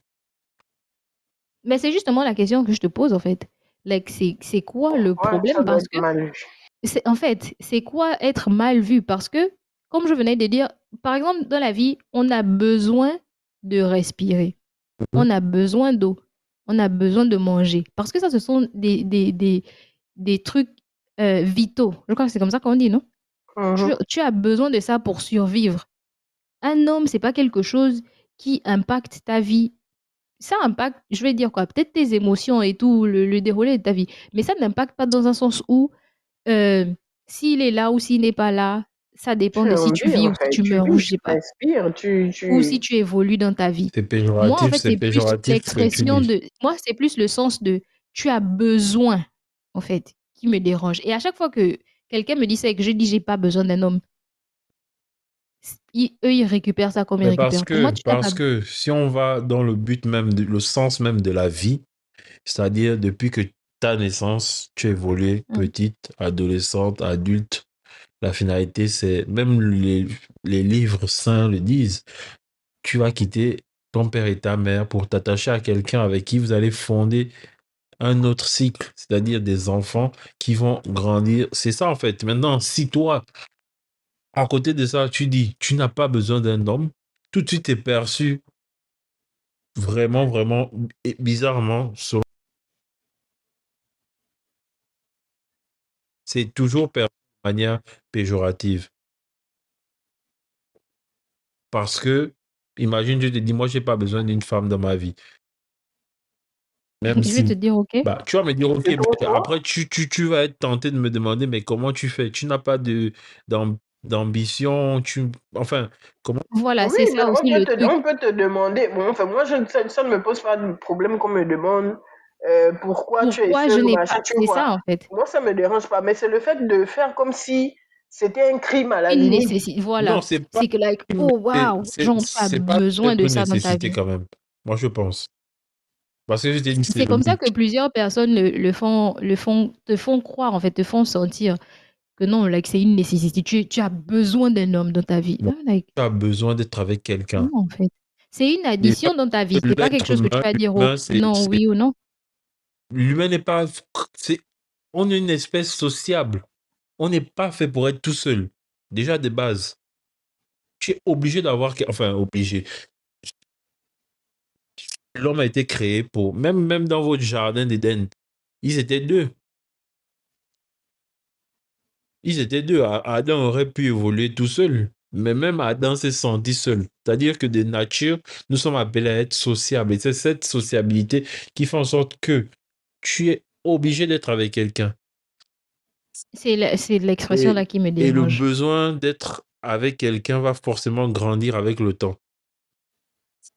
Mais c'est justement la question que je te pose, en fait. Like, c'est quoi le Ouais, ça problème? doit Parce être que, mal vu. en fait, c'est quoi être mal vu? Parce que, comme je venais de dire, par exemple, dans la vie, on a besoin de respirer. On a besoin d'eau. On a besoin de manger. Parce que ça, ce sont des trucs vitaux. Je crois que c'est comme ça qu'on dit, non? Mhm. Tu as besoin de ça pour survivre. Un homme, c'est pas quelque chose qui impacte ta vie. Ça impacte, je vais dire quoi, peut-être tes émotions et tout, le déroulé de ta vie. Mais ça n'impacte pas dans un sens où euh, s'il est là ou s'il n'est pas là, ça dépend Tu de en si tu vis, vis en ou si fait. tu Tu meurs ou vis, je tu sais pas. respires, Ou si tu évolues dans ta vie. Moi, en fait, C'est c'est plus péjoratif ce que tu l'expression dis. de. Moi, c'est plus le sens de tu as besoin, en fait, qui me dérange. Et à chaque fois que quelqu'un me dit ça et que je dis j'ai pas besoin d'un homme, eux, ils récupèrent ça comme ils Mais récupèrent. Pour moi, tu n'as pas. parce que si on va dans le but même, le sens même de la vie, c'est-à-dire depuis que ta naissance, tu évolues Mm. petite, adolescente, adulte, la finalité, c'est, même les livres saints le disent, tu vas quitter ton père et ta mère pour t'attacher à quelqu'un avec qui vous allez fonder un autre cycle, c'est-à-dire des enfants qui vont grandir. C'est ça en fait. Maintenant, si toi, à côté de ça, tu dis, tu n'as pas besoin d'un homme, tout de suite est perçu vraiment, vraiment, et bizarrement, c'est toujours perçu de manière péjorative. Parce que, imagine, tu te dis, moi, j'ai pas besoin d'une femme dans ma vie. Même Je vais te si, dire, OK. bah, tu vas me dire, ok, C'est ton mais choix. après, tu vas être tenté de me demander, mais comment tu fais? Tu n'as pas d'ambition, enfin, comment? Voilà, Oui, c'est mais ça aussi le truc. on peut te demander. Bon, enfin, moi, ça ne me pose pas de problème qu'on me demande pourquoi tu es Pourquoi je seul ou n'ai machin, pas. tu C'est vois. ça, en fait. Moi, ça me dérange pas. Mais c'est le fait de faire comme si c'était un crime à la Une limite. nécessité. Non, Voilà. c'est pas, C'est que, like, oh, wow, genre, tu as c'est pas besoin peut-être de une ça dans ta nécessité vie. quand même. Moi, je pense. Parce que je t'ai dit, C'est comme ça que plusieurs personnes te font croire, en fait, te font sentir que non, like, c'est une nécessité. Tu as besoin d'un homme dans ta vie. bon, Ah, like, tu as besoin d'être avec quelqu'un. non, en fait. C'est une Déjà, addition dans ta vie. C'est pas quelque chose que tu vas dire oh, l'humain, non, oui ou non. l'humain n'est pas, on est une espèce sociable. On n'est pas fait pour être tout seul. Déjà de base, tu es obligé d'avoir, enfin, obligé. L'homme a été créé pour, même dans votre jardin d'Éden, ils étaient deux. Ils étaient deux. Adam aurait pu évoluer tout seul. Mais même Adam s'est senti seul. C'est-à-dire que de nature, nous sommes appelés à être sociables. Et c'est cette sociabilité qui fait en sorte que tu es obligé d'être avec quelqu'un. C'est l'expression là qui me Et le dérange. besoin d'être avec quelqu'un va forcément grandir avec le temps.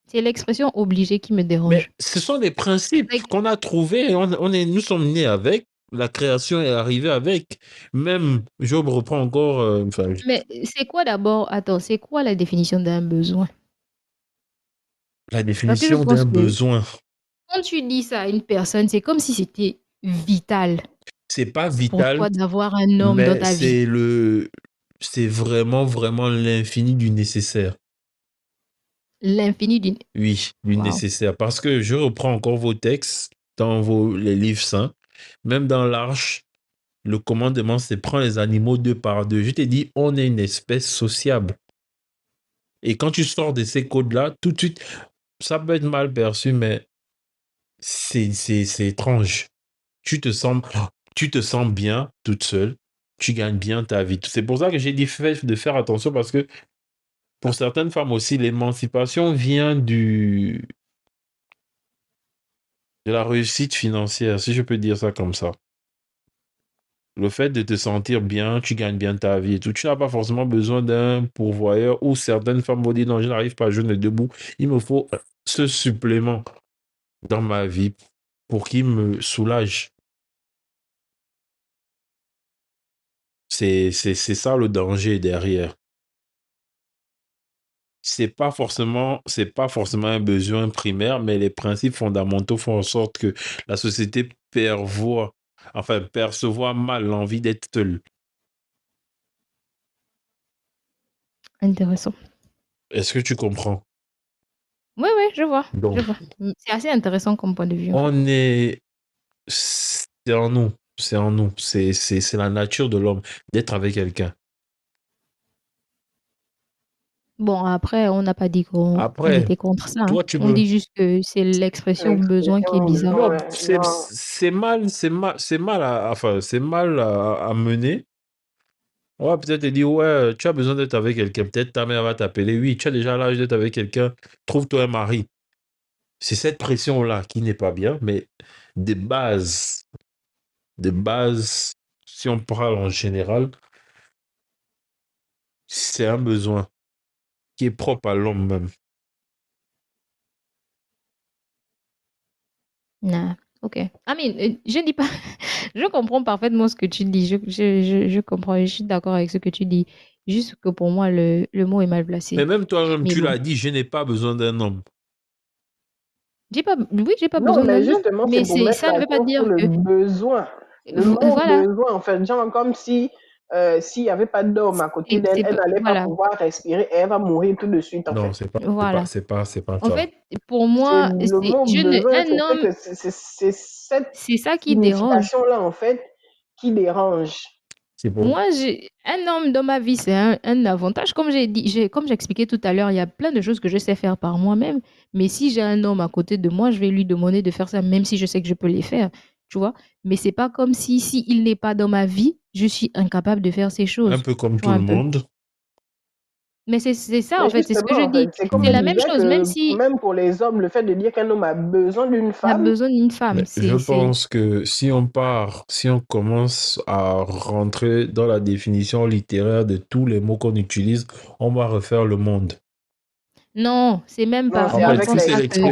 C'est l'expression obligée qui me Mais dérange. ce sont des principes Like, qu'on a trouvés. Nous sommes nés avec. La création est arrivée avec. Même, Job reprend encore. Enfin, mais c'est quoi d'abord, attends, c'est quoi la définition d'un besoin? la Parce que je définition pense d'un que besoin. quand tu dis ça à une personne, c'est comme si c'était vital C'est pas pour vital, toi d'avoir un homme dans mais ta vie. c'est vraiment, vraiment l'infini du nécessaire. L'infini d'une. Oui, du Wow. nécessaire. Parce que je reprends encore vos textes dans les livres saints. Même dans l'Arche, le commandement, c'est prends les animaux deux par deux. Je t'ai dit, on est une espèce sociable. Et quand tu sors de ces codes-là, tout de suite, ça peut être mal perçu, mais c'est étrange. Tu te sens bien toute seule. Tu gagnes bien ta vie. C'est pour ça que j'ai dit de faire attention parce que pour certaines femmes aussi, l'émancipation vient de la réussite financière, si je peux dire ça comme ça. Le fait de te sentir bien, tu gagnes bien ta vie et tout. Tu n'as pas forcément besoin d'un pourvoyeur ou certaines femmes vont dire non, je n'arrive pas à jeûner debout. Il me faut ce supplément. dans ma vie pour qu'il me soulage. C'est ça le danger derrière. C'est pas forcément un besoin primaire, mais les principes fondamentaux font en sorte que la société perçoit mal l'envie d'être seule. Intéressant. Est-ce que tu comprends? Oui, je vois. Donc, C'est assez intéressant comme point de vue. C'est en nous. C'est la nature de l'homme d'être avec quelqu'un. Bon, après, on n'a pas dit qu'on était contre ça. Toi, on dit juste que c'est l'expression besoin qui est bizarre. Non, c'est mal à mener. On va peut-être te dire, ouais, tu as besoin d'être avec quelqu'un. Peut-être ta mère va t'appeler. Oui, tu as déjà l'âge d'être avec quelqu'un. Trouve-toi un mari. C'est cette pression-là qui n'est pas bien, mais de base, si on parle en général, c'est un besoin qui est propre à l'homme même. Nah, ok. Je dis pas... je comprends parfaitement ce que tu dis. Je comprends. Je suis d'accord avec ce que tu dis. Juste que pour moi, le mot est mal placé. Mais même toi-même, tu l'as dit, je n'ai pas besoin d'un homme. J'ai pas besoin d'un homme. Justement, Mais c'est ça ne veut pas dire que... le besoin. Le mot besoin, en fait, genre comme si s'il n'y avait pas d'homme à côté d'elle, elle n'allait pas pouvoir respirer et elle va mourir tout de suite, en fait. Non, c'est pas ça. En fait, pour moi, un homme, c'est ça qui dérange. Là, en fait, qui dérange. Moi, un homme dans ma vie, c'est un avantage. Comme j'expliquais tout à l'heure, il y a plein de choses que je sais faire par moi-même. Mais si j'ai un homme à côté de moi, je vais lui demander de faire ça, même si je sais que je peux les faire. Tu vois? Mais c'est pas comme si il n'est pas dans ma vie, je suis incapable de faire ces choses. Un peu comme tout le monde. Mais c'est ça, en fait, c'est ce que je dis. C'est la même chose, même pour les hommes, le fait de dire qu'un homme a besoin d'une femme. A besoin d'une femme. Je pense que si on commence à rentrer dans la définition littéraire de tous les mots qu'on utilise, on va refaire le monde. Non, c'est même pas. C'est avec les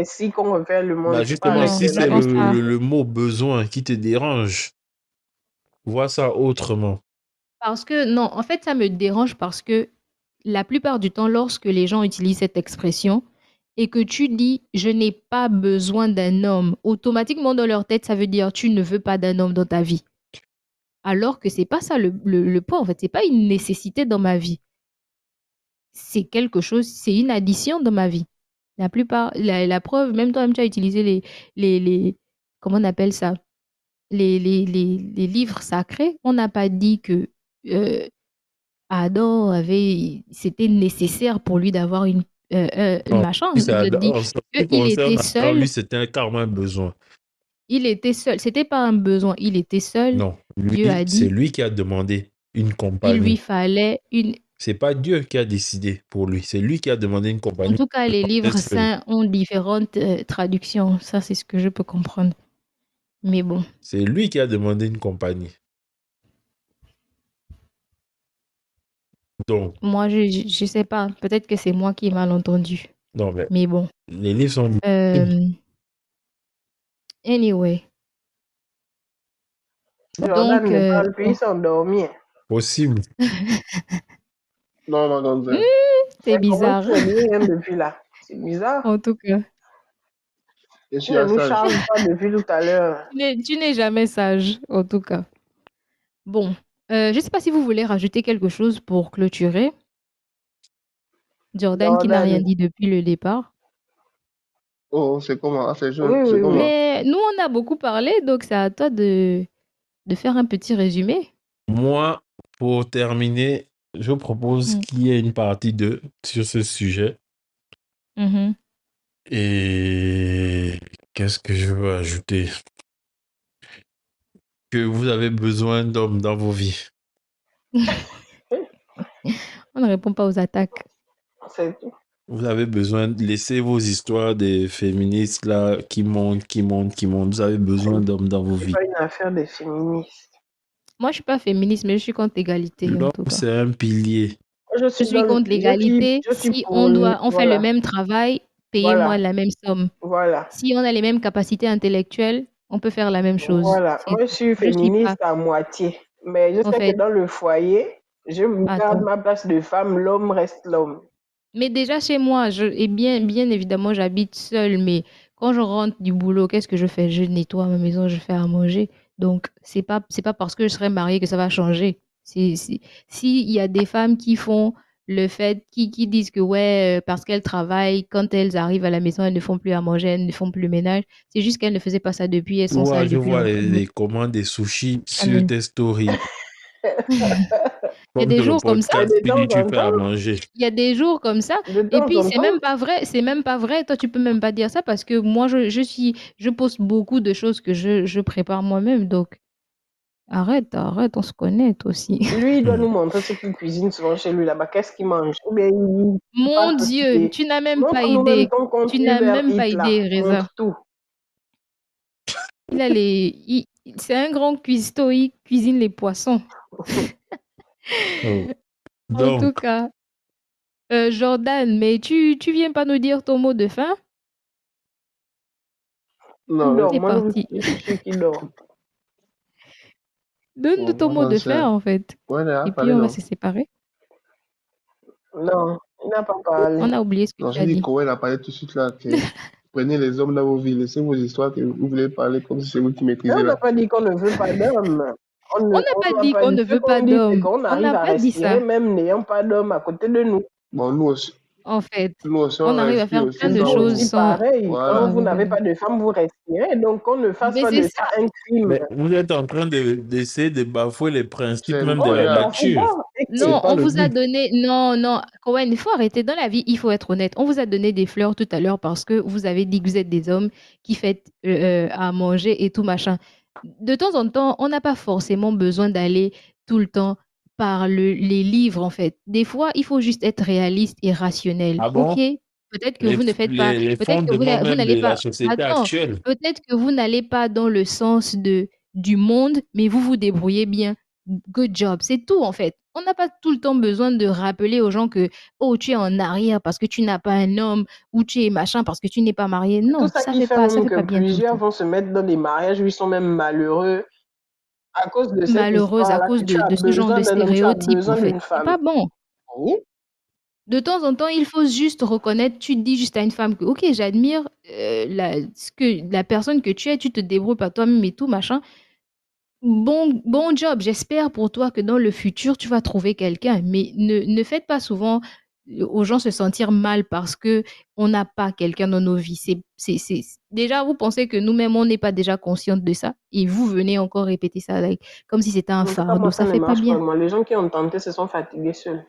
si qu'on refait le monde. Bah justement, si c'est le mot besoin qui te dérange, vois ça autrement. Parce que, non, en fait, ça me dérange parce que la plupart du temps, lorsque les gens utilisent cette expression et que tu dis « je n'ai pas besoin d'un homme », automatiquement dans leur tête, ça veut dire « tu ne veux pas d'un homme dans ta vie ». Alors que c'est pas ça le point, en fait. C'est pas une nécessité dans ma vie. C'est quelque chose, c'est une addition dans ma vie. La plupart, la preuve, même toi-même, tu as utilisé les comment on appelle ça? Les livres sacrés. On n'a pas dit que Adam c'était nécessaire pour lui d'avoir une machin. Il a dit qu'il était seul. Lui, c'était carrément un besoin. Il était seul. C'était pas un besoin. Il était seul. Non, Dieu a dit. C'est lui qui a demandé une compagnie. Il lui fallait une. C'est pas Dieu qui a décidé pour lui. C'est lui qui a demandé une compagnie. En tout cas, les livres saints ont différentes traductions. Ça, c'est ce que je peux comprendre. Mais bon. C'est lui qui a demandé une compagnie. Donc. Moi, je sais pas. Peut-être que c'est moi qui ai mal entendu. Non, mais bon. Les livres sont... Anyway. Jordan ne parle plus, il s'endormit. Possible. Non. C'est bizarre. Depuis là. C'est bizarre. En tout cas. Tu ne nous charges pas depuis tout à l'heure. Tu n'es jamais sage, en tout cas. Bon. Je ne sais pas si vous voulez rajouter quelque chose pour clôturer. Jordan qui n'a rien dit depuis le départ. Oh, c'est comment? Oui. Mais nous, on a beaucoup parlé, donc c'est à toi de faire un petit résumé. Moi, pour terminer, je propose qu'il y ait une partie 2 sur ce sujet. Et qu'est-ce que je veux ajouter? Que vous avez besoin d'hommes dans vos vies. On ne répond pas aux attaques. C'est tout. Vous avez besoin de laisser vos histoires des féministes là qui montent. Vous avez besoin d'hommes dans vos vies. C'est pas une affaire des féministes. Moi, je suis pas féministe, mais je suis contre l'égalité. L'homme, c'est un pilier. Je suis contre l'égalité. Si on fait le même travail, payez-moi Voilà, la même somme. voilà, Si on a les mêmes capacités intellectuelles, on peut faire la même chose. voilà. C'est Moi, je tout. suis Je suis pas, féministe à moitié, mais je en sais que fait, dans le foyer, je me garde attends. ma place de femme, l'homme reste l'homme. Mais déjà chez moi, et bien évidemment, j'habite seule, mais quand je rentre du boulot, qu'est-ce que je fais? Je nettoie ma maison, je fais à manger. Donc, c'est pas parce que je serai mariée que ça va changer. S'il y a des femmes qui font le fait, qui disent que ouais, parce qu'elles travaillent, quand elles arrivent à la maison, elles ne font plus à manger, elles ne font plus le ménage. C'est juste qu'elles ne faisaient pas ça depuis, elles sont Ouais, sales je depuis vois longtemps. les commandes des sushis Ça sur ne- tes stories. Il y a Comme des sur le jours comme ça. Et podcast, de tu dis temps tu en fais à temps, manger. Il y a des jours comme ça. de Et temps puis, en temps, c'est même pas vrai. Toi, tu peux même pas dire ça parce que moi, je poste beaucoup de choses que je prépare moi-même. Donc, arrête, on se connaît, toi aussi. lui, il doit Hmm. nous montrer ce qu'il cuisine souvent chez lui là-bas. Qu'est-ce qu'il mange? Ou bien il Mon pas tout Dieu, citer. tu n'as même pas Montre-nous même idée. ton compte Tu n'as Uber même pas Eats là. idée, Reza. Montre tout. Il a c'est un grand cuistot, il cuisine les poissons. Oh. En tout Donc, cas, Jordan, mais tu viens pas nous dire ton mot de fin? Il Non, dort. C'est Moi, parti. je suis sûr qu'il dort. Donne-nous ton on mot va de penser. fin, en fait. Ouais, là, Et puis, parlez on va non. se séparer. Non, il n'a pas parlé. On a oublié ce que Non, tu j'ai as dit dit. Cohen a parlé tout de suite là. Que prenez les hommes dans vos vies, laissez vos histoires que vous voulez parler comme si c'est vous qui Mais maîtrisez on n'a là. pas dit qu'on ne veut pas d'homme. On n'a pas On n'a dit pas qu'on dit. ne Ce veut pas qu'on dit, c'est d'homme. qu'on On arrive n'a à pas dit respirer ça. même n'ayant pas d'homme à côté de nous. Bon, En fait, nous aussi, on on arrive à respire faire aussi plein Ils de sans sont choses aussi vous. sans pareils. Quand Voilà. vous avoir n'avez besoin. pas de femme, vous respirez. Donc, qu'on ne fasse Mais pas c'est de ça. ça un crime. mais vous êtes en train d'essayer de bafouer les principes C'est même de On la ne incroyable. bafoue nature. pas. C'est Non, pas on le vous a but. donné. Non, non, Cohen, il faut arrêter. Dans la vie, il faut être honnête. On vous a donné des fleurs tout à l'heure parce que vous avez dit que vous êtes des hommes qui faites à manger et tout machin. De temps en temps, on n'a pas forcément besoin d'aller tout le temps par les livres, en fait. Des fois, il faut juste être réaliste et rationnel. Ah OK? bon? Peut-être que vous ne faites pas. Les Peut-être que fondements vous même n'allez de la pas. société Attends. actuelle. Peut-être que vous n'allez pas dans le sens du monde, mais vous vous débrouillez bien. Good job. C'est tout, en fait. On n'a pas tout le temps besoin de rappeler aux gens que, oh, tu es en arrière parce que tu n'as pas un homme ou tu es machin parce que tu n'es pas marié. C'est tout Non, ça qui fait ça même fait que pas bien tout le plusieurs temps. vont se mettre dans des mariages où ils sont même malheureux à cause de cette Malheureuse à histoire-là que cause tu as de ce genre besoin de d'un homme, tu as stéréotypes, en besoin fait. d'une C'est femme. pas bon. Oui. De temps en temps, il faut juste reconnaître, tu dis juste à une femme que, ok, j'admire la personne que tu es, tu te débrouilles par toi-même et tout, machin. Bon job. J'espère pour toi que dans le futur, tu vas trouver quelqu'un. Mais ne faites pas souvent aux gens se sentir mal parce que on n'a pas quelqu'un dans nos vies. Déjà, vous pensez que nous-mêmes, on n'est pas déjà consciente de ça et vous venez encore répéter ça comme si c'était un En tout cas, moi, fardeau. ça Ça ne fait pas marche pas. bien. Moi, les gens qui ont tenté se sont fatigués seuls.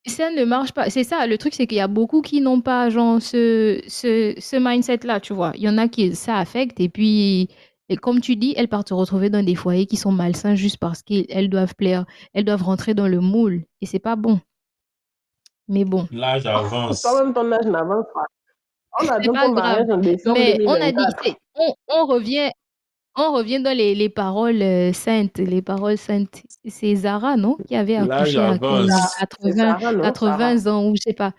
Ça ne marche pas. C'est ça, le truc, c'est qu'il y a beaucoup qui n'ont pas, genre, ce mindset-là, tu vois. Il y en a qui ça affecte et puis, et comme tu dis, elles partent se retrouver dans des foyers qui sont malsains juste parce qu'elles doivent plaire, elles doivent rentrer dans le moule et c'est pas bon. Mais bon, L'âge avance. Toi-même, ton âge n'avance pas. On c'est attend pas ton grave. mariage en décembre Mais on a dit, 2024. on revient dans les paroles saintes, les paroles saintes. C'est Zara, non, qui avait L'âge accouché à quel âge? avance. C'est Sarah, non? Sarah. 80 ans ou je sais pas.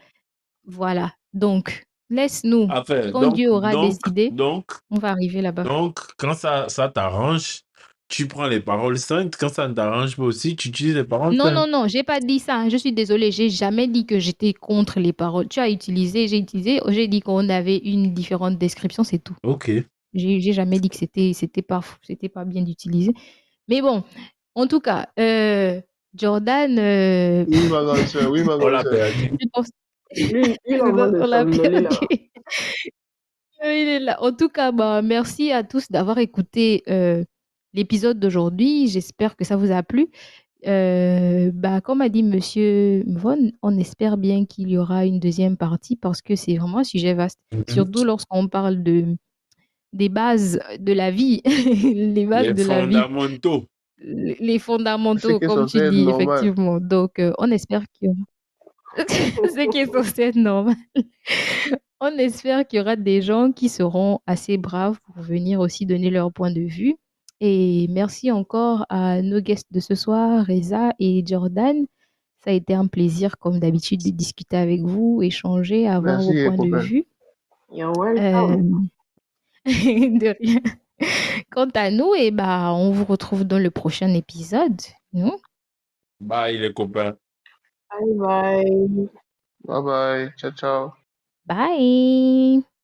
Voilà. Donc, laisse-nous. Enfin, Quand Dieu aura décidé, donc, on va arriver là-bas. quand ça t'arrange, tu prends les paroles saintes. Quand ça ne t'arrange pas aussi, tu utilises les paroles Non, non, saintes. non, j'ai pas dit ça. Je suis désolée. J'ai jamais dit que j'étais contre les paroles. J'ai utilisé, j'ai dit qu'on avait une différente description, c'est tout. Ok. J'ai jamais dit que c'était pas bien d'utiliser. Mais bon, en tout cas, Jordan, Oui, ma grande sœur, oui, ma On grande l'a sœur. perdu. je pense Lui, il est en train de on l'a somnoler là. perdu. Il est là. En tout cas, bah, merci à tous d'avoir écouté l'épisode d'aujourd'hui. J'espère que ça vous a plu. Bah, comme a dit Monsieur Von, on espère bien qu'il y aura une deuxième partie parce que c'est vraiment un sujet vaste. Surtout lorsqu'on parle des bases de la vie, les bases Les de la vie, fondamentaux. les Ce fondamentaux, qui est comme censé tu être dis, normal. effectivement. Donc, on espère qu'il y aura... Ce qui est censé être normal. On espère qu'il y aura des gens qui seront assez braves pour venir aussi donner leur point de vue. Et merci encore à nos guests de ce soir, Reza et Jordan. Ça a été un plaisir, comme d'habitude, de discuter avec vous, échanger, avoir Merci, vos points de copain. vue. You're welcome. De rien. Quant à nous, on vous retrouve dans le prochain épisode. Non? Bye les copains. Bye bye. Bye bye. Ciao, ciao. Bye!